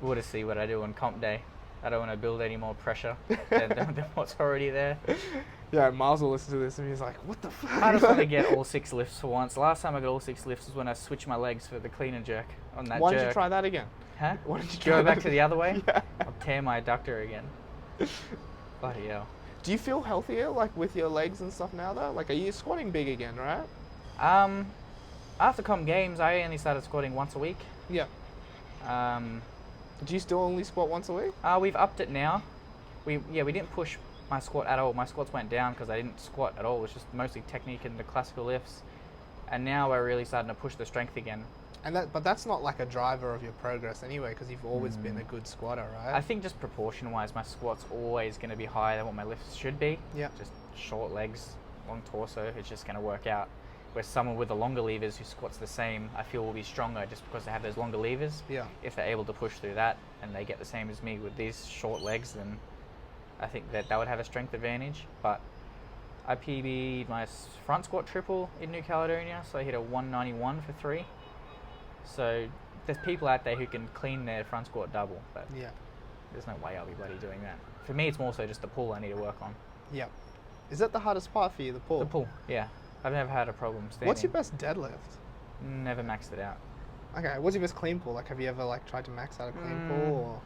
We'll just see what I do on comp day. I don't want to build any more pressure than what's already there. Yeah, Miles will listen to this and he's like, what the fuck? I just want to get all 6 lifts for once. Last time I got all 6 lifts was when I switched my legs for the clean and jerk on that Why jerk. did you try that again? Huh? Why did you try Go back that? to the other way? Yeah. I'll tear my adductor again. Bloody hell. Do you feel healthier, like, with your legs and stuff now, though? Like, are you squatting big again, right? After Com Games, I only started squatting once a week. Yeah. Do you still only squat once a week? We've upped it now. We didn't push my squat at all. My squats went down because I didn't squat at all. It was just mostly technique and the classical lifts. And now we're really starting to push the strength again. But that's not like a driver of your progress anyway, because you've always been a good squatter, right? I think just proportion-wise, my squat's always going to be higher than what my lifts should be. Yeah. Just short legs, long torso, it's just going to work out. Where someone with the longer levers who squats the same, I feel will be stronger just because they have those longer levers. Yeah. If they're able to push through that and they get the same as me with these short legs, then I think that would have a strength advantage. But I PB'd my front squat triple in New Caledonia, so I hit a 191 for 3. So there's people out there who can clean their front squat double, but Yeah. there's no way I'll be bloody doing that. For me, it's more so just the pull I need to work on. Yeah. Is that the hardest part for you, the pull? The pull, yeah. I've never had a problem standing. What's your best deadlift? Never maxed it out. Okay, what's your best clean pull? Like, have you ever like tried to max out a clean pull, or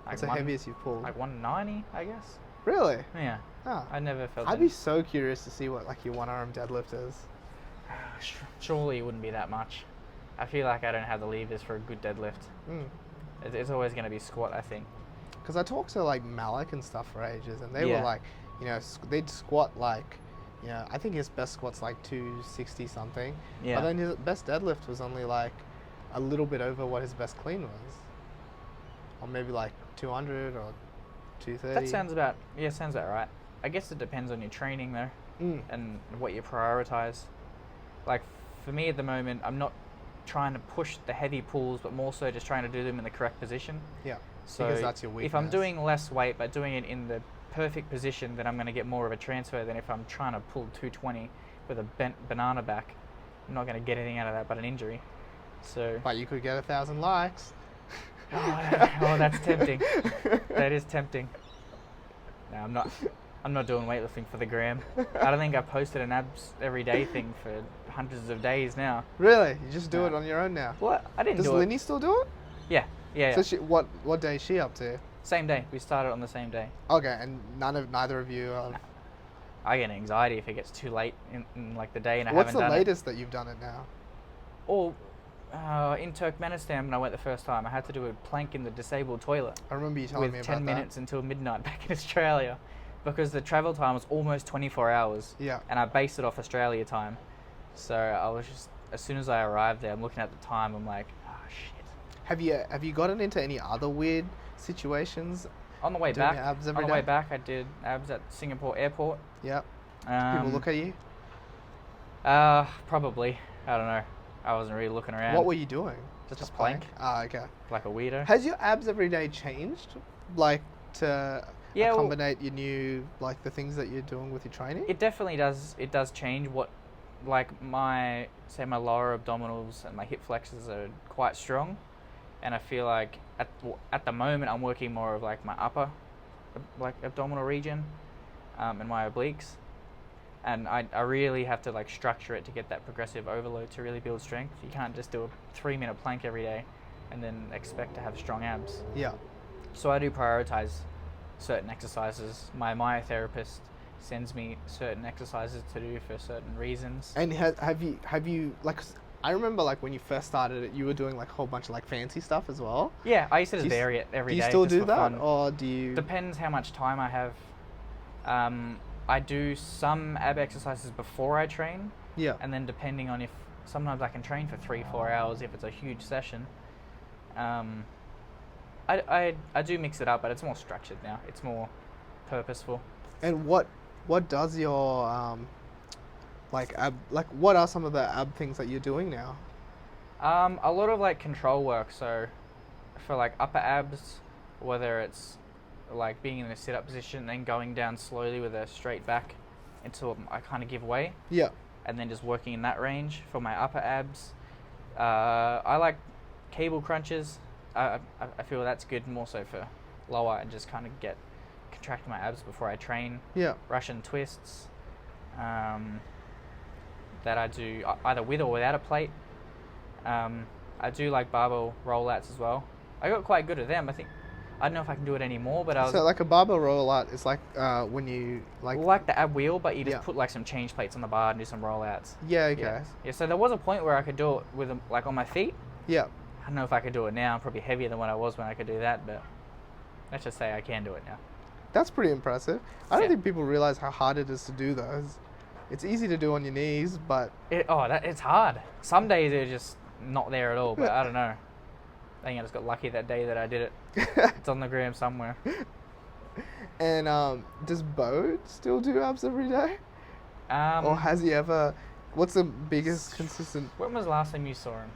what's the heaviest you've pulled? Like 190, I guess. Really? Yeah. Oh. I never felt I'd be so curious to see what like your one arm deadlift is. Surely it wouldn't be that much. I feel like I don't have the levers for a good deadlift. It's always going to be squat, I think. Because I talked to like Malik and stuff for ages, and they Yeah. were like, you know, they'd squat like, you know, I think his best squat's like 260 something. Yeah. But then his best deadlift was only like a little bit over what his best clean was. Or maybe like 200 or 230. That sounds about right. I guess it depends on your training though, and what you prioritize. Like for me at the moment, I'm not trying to push the heavy pulls, but more so just trying to do them in the correct position. Yeah. So because that's your weakness. if I'm doing less weight but doing it in the perfect position, then I'm going to get more of a transfer than if I'm trying to pull 220 with a bent banana back. I'm not going to get anything out of that but an injury. So. But you could get 1,000 likes. Oh, that's tempting. That is tempting. No, I'm not doing weightlifting for the gram. I don't think I've posted an abs every day thing for hundreds of days now. Really? You just do it on your own now? What? I didn't do it. Does Linny still do it? Yeah. So what day is she up to? Same day. We started on the same day. Okay, and neither of you are... No. I get anxiety if it gets too late in like the day and I What's haven't the done it. latest that you've done it now? Or in Turkmenistan when I went the first time, I had to do a plank in the disabled toilet. I remember you telling me with about 10 that. minutes until midnight back in Australia, because the travel time was almost 24 hours. Yeah. And I based it off Australia time. So I was just, as soon as I arrived there, I'm looking at the time, I'm like, oh shit. Have you gotten into any other weird situations? On the way Doing back, your abs every on the way day? back, I did abs at Singapore airport. Yeah. People look at you? Probably. I don't know. I wasn't really looking around. What were you doing? Just a plank. Ah, okay. Like a weirdo. Has your abs every day changed? Like to Yeah, well- accommodate your new, like the things that you're doing with your training? It definitely does. It does change what, like my lower abdominals and my hip flexors are quite strong, and I feel like at the moment I'm working more of like my upper, like abdominal region, and my obliques, and I really have to like structure it to get that progressive overload to really build strength. You can't just do a 3-minute plank every day, and then expect to have strong abs. Yeah. So I do prioritize certain exercises. My myotherapist sends me certain exercises to do for certain reasons. And have you like? I remember like when you first started it, you were doing like a whole bunch of like fancy stuff as well. Yeah, I used to just vary it every day. Do you still just do for that, fun. or do you? Depends how much time I have. I do some ab exercises before I train, Yeah. and then depending on if sometimes I can train for 3-4 hours if it's a huge session. I do mix it up, but it's more structured now. It's more purposeful. And what does your Like what are some of the ab things that you're doing now? A lot of like control work. So for like upper abs, whether it's like being in a sit-up position, then going down slowly with a straight back until I kind of give way, Yeah. and then just working in that range for my upper abs. I like cable crunches. I feel that's good more so for lower and just kind of contract my abs before I train. Yeah. Russian twists that I do either with or without a plate. I do like barbell rollouts as well. I got quite good at them. I don't know if I can do it anymore, but So like a barbell rollout is like when you like the ab wheel, but you just Yeah. put like some change plates on the bar and do some rollouts. Yeah, okay. Yeah. So there was a point where I could do it with like on my feet. Yeah. I don't know if I could do it now. I'm probably heavier than what I was when I could do that, but let's just say I can do it now. That's pretty impressive. I don't Yeah. think people realize how hard it is to do those. It's easy to do on your knees, but It's hard. Some days they're just not there at all, but I don't know. I think I just got lucky that day that I did it. It's on the gram somewhere. And does Bo still do abs every day? Or has he ever? What's the biggest consistent? When was the last time you saw him?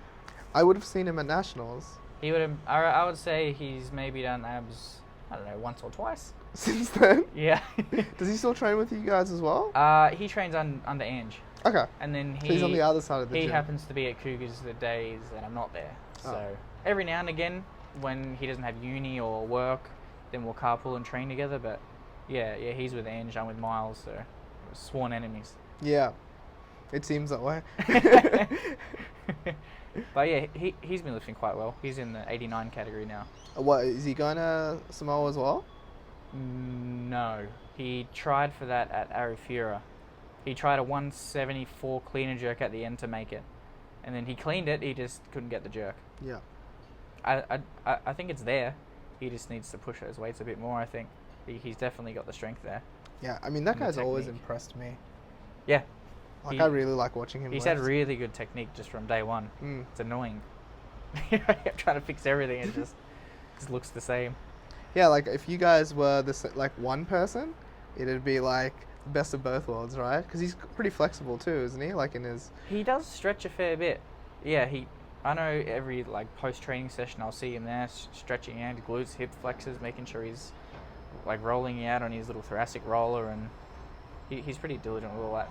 I would have seen him at nationals. He would have. I would say he's maybe done abs. I don't know, once or twice. Since then, Yeah. does he still train with you guys as well? He trains under Ange, Okay, and then so he's on the other side of the he gym. happens to be at Cougars the days that I'm not there. So Oh. every now and again, when he doesn't have uni or work, then we'll carpool and train together. But yeah, he's with Ange, I'm with Miles, so we're sworn enemies. Yeah, it seems that way. But yeah, he's been lifting quite well. He's in the 89 category now. What is he going to Samoa as well? No, he tried for that at Arafura. He tried a 174 clean and jerk at the end to make it, and then he cleaned it. He just couldn't get the jerk. Yeah. I think it's there. He just needs to push those weights a bit more. I think he's definitely got the strength there. Yeah, I mean that And the guy's always technique. impressed me. Yeah, Like He- I really like watching him. he's lift. had really good technique just from day one. Mm. It's annoying. I'm trying to fix everything. It just looks the same. Yeah, like if you guys were like one person, it'd be like best of both worlds, right? Because he's pretty flexible too, isn't he? Like in his. He does stretch a fair bit. Yeah, I know every like post-training session I'll see him there stretching out glutes, hip flexors, making sure he's like rolling out on his little thoracic roller, and he's pretty diligent with all that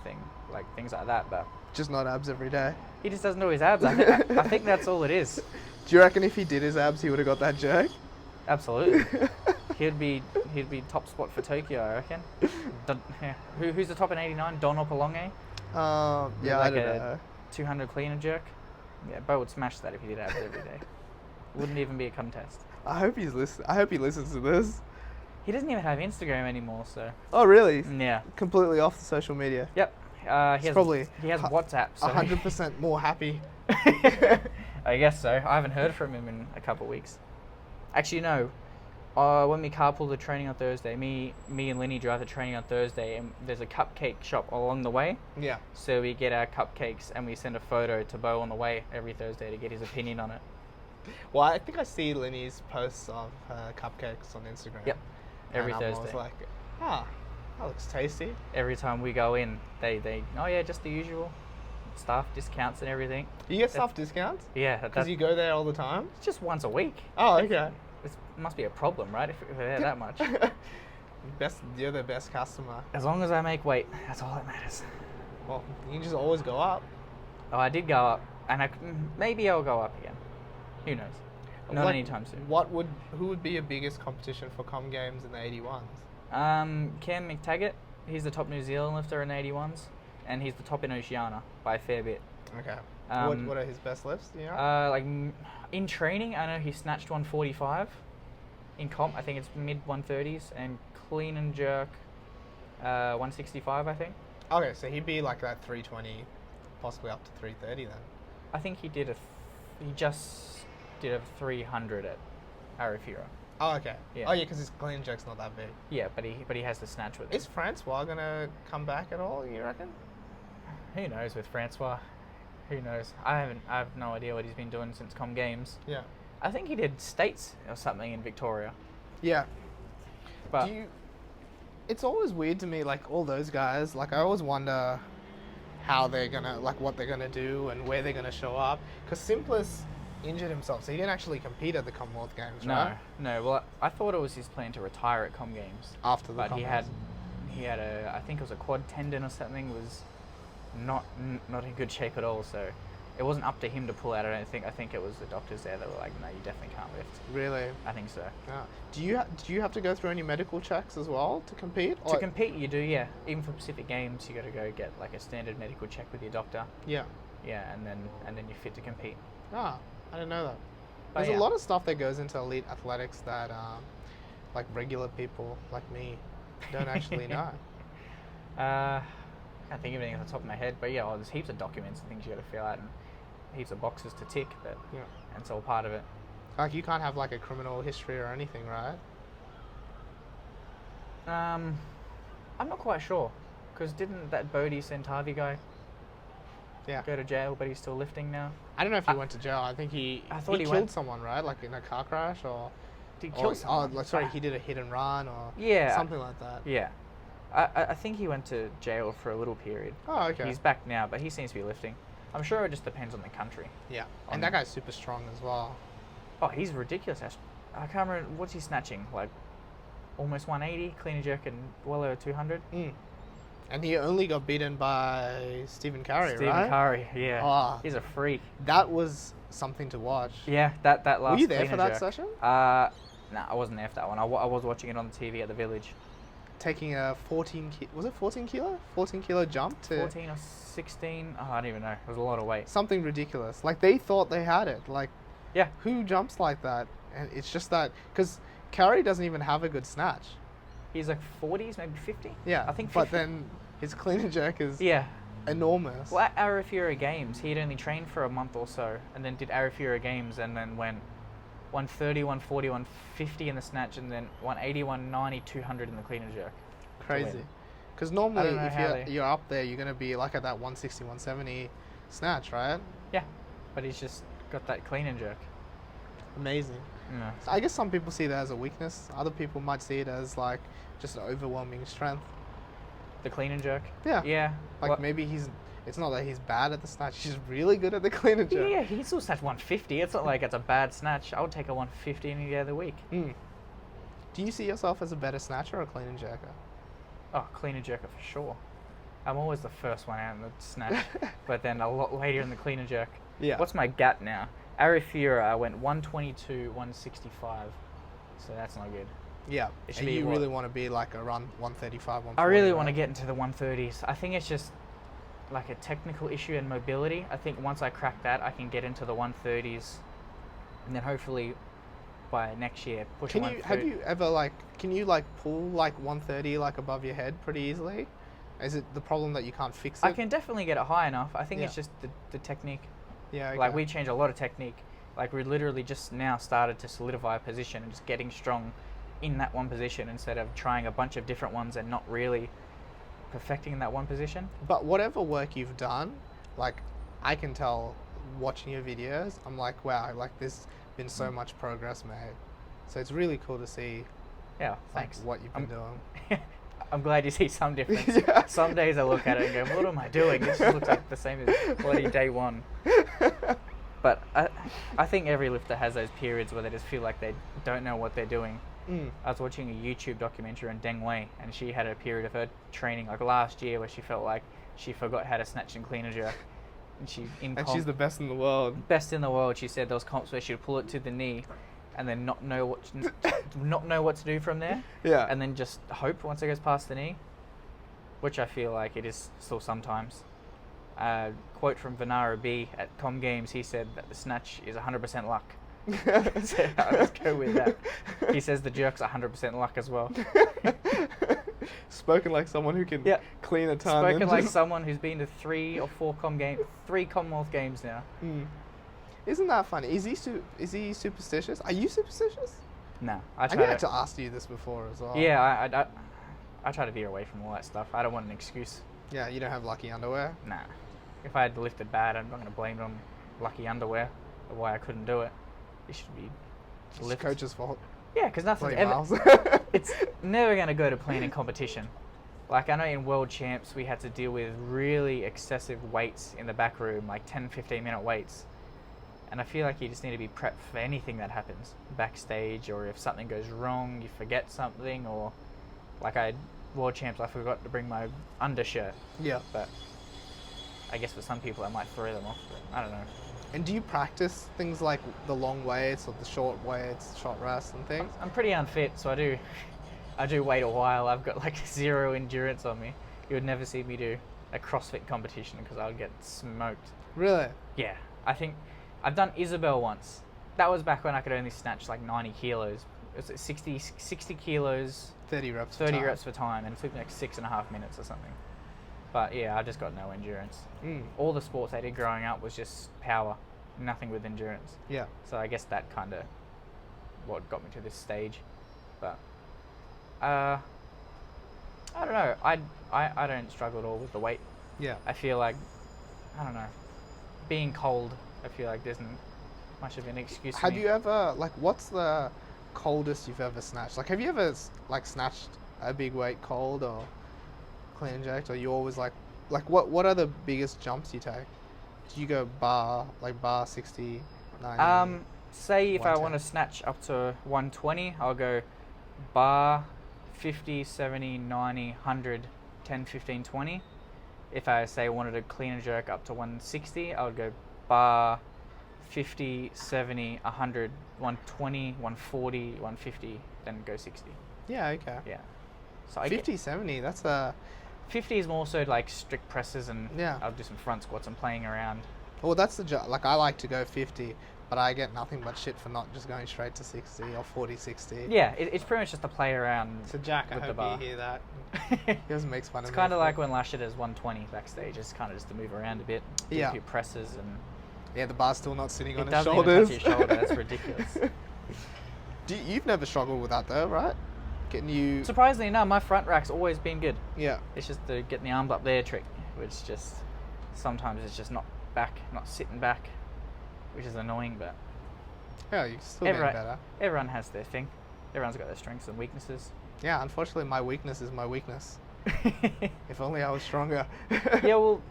like things like that. But Just not abs every day. he just doesn't do his abs. I think that's all it is. Do you reckon if he did his abs, he would have got that jerk? Absolutely. He'd be top spot for Tokyo, I reckon. Who's the top in 89? Don Opolonge? Yeah, Like I don't a know. 200 clean and jerk? Yeah, Bo would smash that if he did abs every day. Wouldn't even be a contest. I hope he listens to this. He doesn't even have Instagram anymore, so Oh, really? yeah. Completely off the social media. Yep. He has probably WhatsApp. So 100% more happy. I guess so. I haven't heard from him in a couple of weeks. Actually, no. When we carpool the training on Thursday, me and Lenny drive the training on Thursday, and there's a cupcake shop along the way. Yeah. So we get our cupcakes and we send a photo to Bo on the way every Thursday to get his opinion on it. Well, I think I see Lenny's posts of cupcakes on Instagram. Yep. Every and I'm Thursday. always like, that looks tasty. Every time we go in, they oh yeah, just the usual staff discounts and everything. You get staff discounts? Yeah, Because that's you go there all the time? just once a week. Oh, okay. It must be a problem, right? If we're there that much. You're the best customer. As long as I make weight, that's all that matters. Well, you can just always go up. Oh, I did go up, and maybe I'll go up again. Who knows? Not Like, anytime soon. Who would be your biggest competition for Com Games in the 81s? Cam McTaggart, he's the top New Zealand lifter in 81s, and he's the top in Oceania by a fair bit. Okay. Um, what are his best lifts? Do you know? Like in training, I know he snatched 145. In comp, I think it's mid 130s, and clean and jerk, 165, I think. Okay, so he'd be like that 320, possibly up to 330 then. I think he just did a 300 at Arafura. Oh, okay. Yeah. Oh, yeah, because his clean jerk's not that big. Yeah, but he has the snatch with it. Is Francois gonna come back at all? You reckon? Who knows with Francois? Who knows? I have no idea what he's been doing since Com Games. Yeah. I think he did States or something in Victoria. Yeah. But It's always weird to me, like all those guys. Like I always wonder, how they're gonna, like what they're gonna do and where they're gonna show up. Because Simplest injured himself, so he didn't actually compete at the Commonwealth Games, right? No. Well, I thought it was his plan to retire at Com Games. After the But Commonwealth. he had a, I think it was a quad tendon or something, was not in good shape at all. So it wasn't up to him to pull out. I don't think. I think it was the doctors there that were like, no, you definitely can't lift. Really? I think so. Yeah. Do you have to go through any medical checks as well to compete? To compete, you do, yeah. Even for Pacific Games, you got to go get like a standard medical check with your doctor. Yeah. Yeah, and then you're fit to compete. Ah, I didn't know that. But There's yeah. a lot of stuff that goes into elite athletics that, like regular people like me, don't actually know. I can't think of anything off the top of my head, but yeah, there's heaps of documents and things you got to fill out and heaps of boxes to tick, but Yeah. and it's all part of it. Like you can't have like a criminal history or anything, right? I'm not quite sure, because didn't that Bodhi Centavi guy Yeah. go to jail, but he's still lifting now? I don't know if he went to jail. I think I thought he he killed went- someone, right? Like in a car crash or... Did he kill or, someone? Oh, like, sorry, he did a hit and run or Yeah. something like that. Yeah. I think he went to jail for a little period. Oh, okay. He's back now, but he seems to be lifting. I'm sure it just depends on the country. Yeah. on- And that guy's super strong as well. Oh, he's ridiculous. I can't remember, what's he snatching? Like almost 180, clean and jerk, and well over 200? Mm. And he only got beaten by Stephen Curry, Stephen right? Curry, yeah. Oh. He's a freak. That was something to watch. Yeah, that last Were you there clean for and that jerk. session? No, I wasn't there for that one. I was watching it on the TV at the village. Taking a 14 was it 14 kilo? 14 kilo jump to 14 or 16? Oh, I don't even know. It was a lot of weight. something ridiculous. Like they thought they had it. Like Yeah. who jumps like that? And it's just that because Curry doesn't even have a good snatch. He's like 40s, maybe 50? Yeah, I think 50. But then his clean and jerk is Yeah. enormous. Well, at Arafura Games, he'd only trained for a month or so, and then did Arafura Games, and then went 130, 140, 150 in the snatch, and then 180, 190, 200 in the clean and jerk. Crazy. Because normally, don't know if how you're up there, you're gonna be like at that 160, 170 snatch, right? Yeah, but he's just got that clean and jerk. Amazing. Yeah. So I guess some people see that as a weakness. Other people might see it as like just an overwhelming strength. The clean and jerk? Yeah. Yeah. Like maybe it's not that he's bad at the snatch. He's really good at the clean and jerk. Yeah, he still snatched 150. It's not like it's a bad snatch. I would take a 150 any day of the week. Mm. Do you see yourself as a better snatcher or a clean and jerker? Oh, clean and jerker for sure. I'm always the first one out in the snatch, but then a lot later in the clean and jerk. Yeah. What's my gap now? Arafura, I went 122, 165. So that's not good. Yeah. It should And be you what? really want to be like around 135, 140. I really want to right? get into the 130s. I think it's just like a technical issue and mobility. I think once I crack that, I can get into the 130s, and then hopefully by next year push. Can you have you ever can you pull 130 above your head pretty easily? Is it the problem that you can't fix it? I can definitely get it high enough. I think it's Yeah. just the technique. Yeah. Okay. Like we change a lot of technique. Like we literally just now started to solidify a position and just getting strong in that one position instead of trying a bunch of different ones and not really perfecting that one position. But whatever work you've done, I can tell watching your videos, I'm like, wow, there's been so much progress made. So it's really cool to see Yeah, thanks. what you've been doing. I'm glad you see some difference. Yeah. Some days I look at it and go, what am I doing? This just looks like the same as bloody day one. But I think every lifter has those periods where they just feel like they don't know what they're doing. Mm. I was watching a YouTube documentary on Deng Wei, and she had a period of her training last year where she felt like she forgot how to snatch and clean and jerk. And She's the best in the world. best in the world. She said there was comps where she would pull it to the knee and then not know what to do from there, Yeah. and then just hope once it goes past the knee, which I feel like it is still sometimes. Quote from Vanara B at Com Games, he said that the snatch is 100% luck. So I'll just go with that. He says the jerk's 100% luck as well. Spoken like someone who can Yeah. clean a ton. Spoken and like just- someone who's been to 3 or 4 3 Commonwealth Games now. Mm. Isn't that funny? Is he superstitious? Are you superstitious? No, I I try had to. to ask you this before as well. Yeah, I try to veer away from all that stuff. I don't want an excuse. Yeah, you don't have lucky underwear? Nah. If I had lifted bad, I'm not going to blame it on lucky underwear or why I couldn't do it. It should be It's lift. coach's fault. Yeah, because nothing's Bloody ever. Miles. It's never going to go to plan in competition. Like, I know in World Champs we had to deal with really excessive weights in the back room, like 10, 15-minute weights. And I feel like you just need to be prepped for anything that happens backstage, or if something goes wrong, you forget something, or like World Champs, I forgot to bring my undershirt. Yeah. But I guess for some people that might throw them off, but I don't know. And do you practice things like the long weights or the short weights, short rests and things? I'm pretty unfit, so I do wait a while. I've got like 0 endurance on me. You would never see me do a CrossFit competition because I would get smoked. Really? Yeah. I think I've done Isabel once. That was back when I could only snatch like 90 kilos. It was 60 kilos, 30 reps 30 reps per time, and it took me like 6.5 minutes or something. But yeah, I just got no endurance. All the sports I did growing up was just power, nothing with endurance. Yeah. So I guess that kind of what got me to this stage. But I don't know. I don't struggle at all with the weight. Yeah. I feel like, I don't know, being cold, I feel like there's not much of an excuse for Have me. you ever, like, what's the coldest you've ever snatched? Like, have you ever, like, snatched a big weight cold or clean and jerked? Or you always, like what are the biggest jumps you take? Do you go bar 60, 90? Say if I 110? want to snatch up to 120, I'll go bar 50, 70, 90, 100, 10, 15, 20. If I say wanted to clean and jerk up to 160, I would go bar 50, 70, 100, 120, 140, 150, then go 60. Yeah, okay. Yeah. So I 50, 70, that's a... 50 is more so like strict presses, and Yeah. I'll do some front squats and playing around. Well, that's the like, I like to go 50, but I get nothing but shit for not just going straight to 60 or 40, 60. Yeah, it's pretty much just to play around. So Jack, I with the hope bar. you hear that. He always makes fun It's of me. kind of for like it. when Lasher does 120 backstage. It's kind of just to move around a bit, do Yeah. a few presses, and Yeah, the bar's still not sitting on it his doesn't shoulders. even touch your shoulder. That's ridiculous. You've never struggled with that though, right? Getting you... Surprisingly, no, my front rack's always been good. Yeah. It's just the getting the arms up there trick, which just sometimes it's just not sitting back, which is annoying. But Yeah, you're still getting better. everyone has their thing. Everyone's got their strengths and weaknesses. Yeah, unfortunately my weakness is my weakness. If only I was stronger. Yeah, well,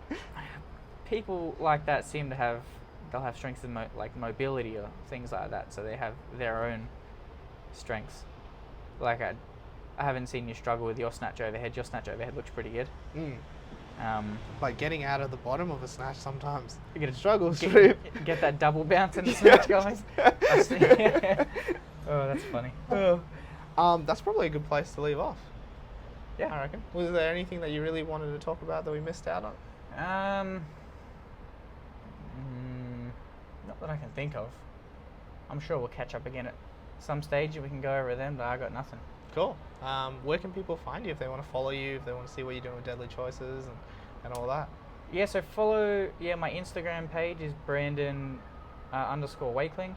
people like that seem to they'll have strengths in like mobility or things like that, so they have their own strengths. Like I haven't seen you struggle with your snatch overhead. Your snatch overhead looks pretty good. Like getting out of the bottom of a snatch sometimes. You gotta Struggle straight. get that double bounce in the snatch going. Oh, that's funny. That's probably a good place to leave off. Yeah. I reckon. Was there anything that you really wanted to talk about that we missed out on? Not that I can think of. I'm sure we'll catch up again at some stage and we can go over them, but I got nothing. Cool. Where can people find you if they want to follow you, if they want to see what you're doing with Deadly Choices and all that? Yeah, so follow, my Instagram page is Brandon _ Wakeling.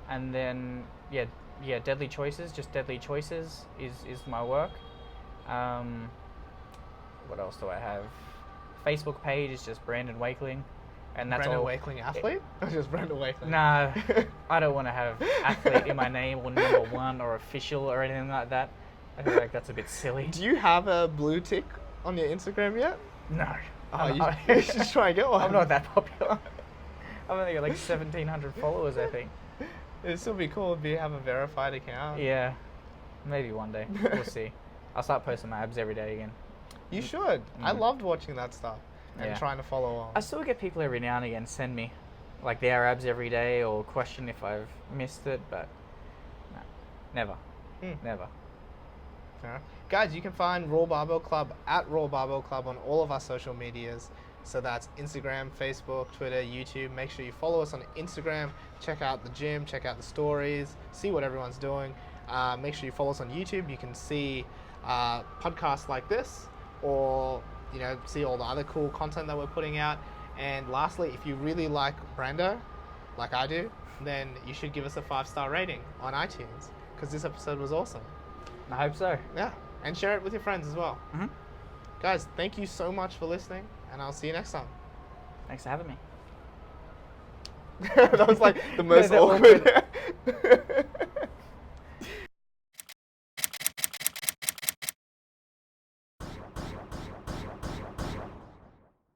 And then, Deadly Choices, just Deadly Choices is my work. What else do I have? Facebook page is just Brandon Wakeling. And that's Brandon all. Wakeling athlete? Or just Brandon Wakeling? Nah, I don't want to have athlete in my name or #1 or official or anything like that. I feel like that's a bit silly. Do you have a blue tick on your Instagram yet? No. Oh, you should try and get one. I'm not that popular. I've only got like 1,700 followers, I think. It'd still be cool if you have a verified account. Yeah, maybe one day. We'll see. I'll start posting my abs every day again. You should. I loved watching that stuff and Yeah. trying to follow along. I still get people every now and again send me like their abs every day or question if I've missed it, but no, never. Never. Yeah. Guys, you can find RAW Barbell Club at RAW Barbell Club on all of our social medias. So that's Instagram, Facebook, Twitter, YouTube. Make sure you follow us on Instagram. Check out the gym, check out the stories, see what everyone's doing. Make sure you follow us on YouTube. You can see podcasts like this, or see all the other cool content that we're putting out. And lastly, if you really like Brando, like I do, then you should give us a 5-star rating on iTunes, because this episode was awesome. I hope so. Yeah, and share it with your friends as well. Mm-hmm. Guys, thank you so much for listening, and I'll see you next time. Thanks for having me. That was like the most That awkward.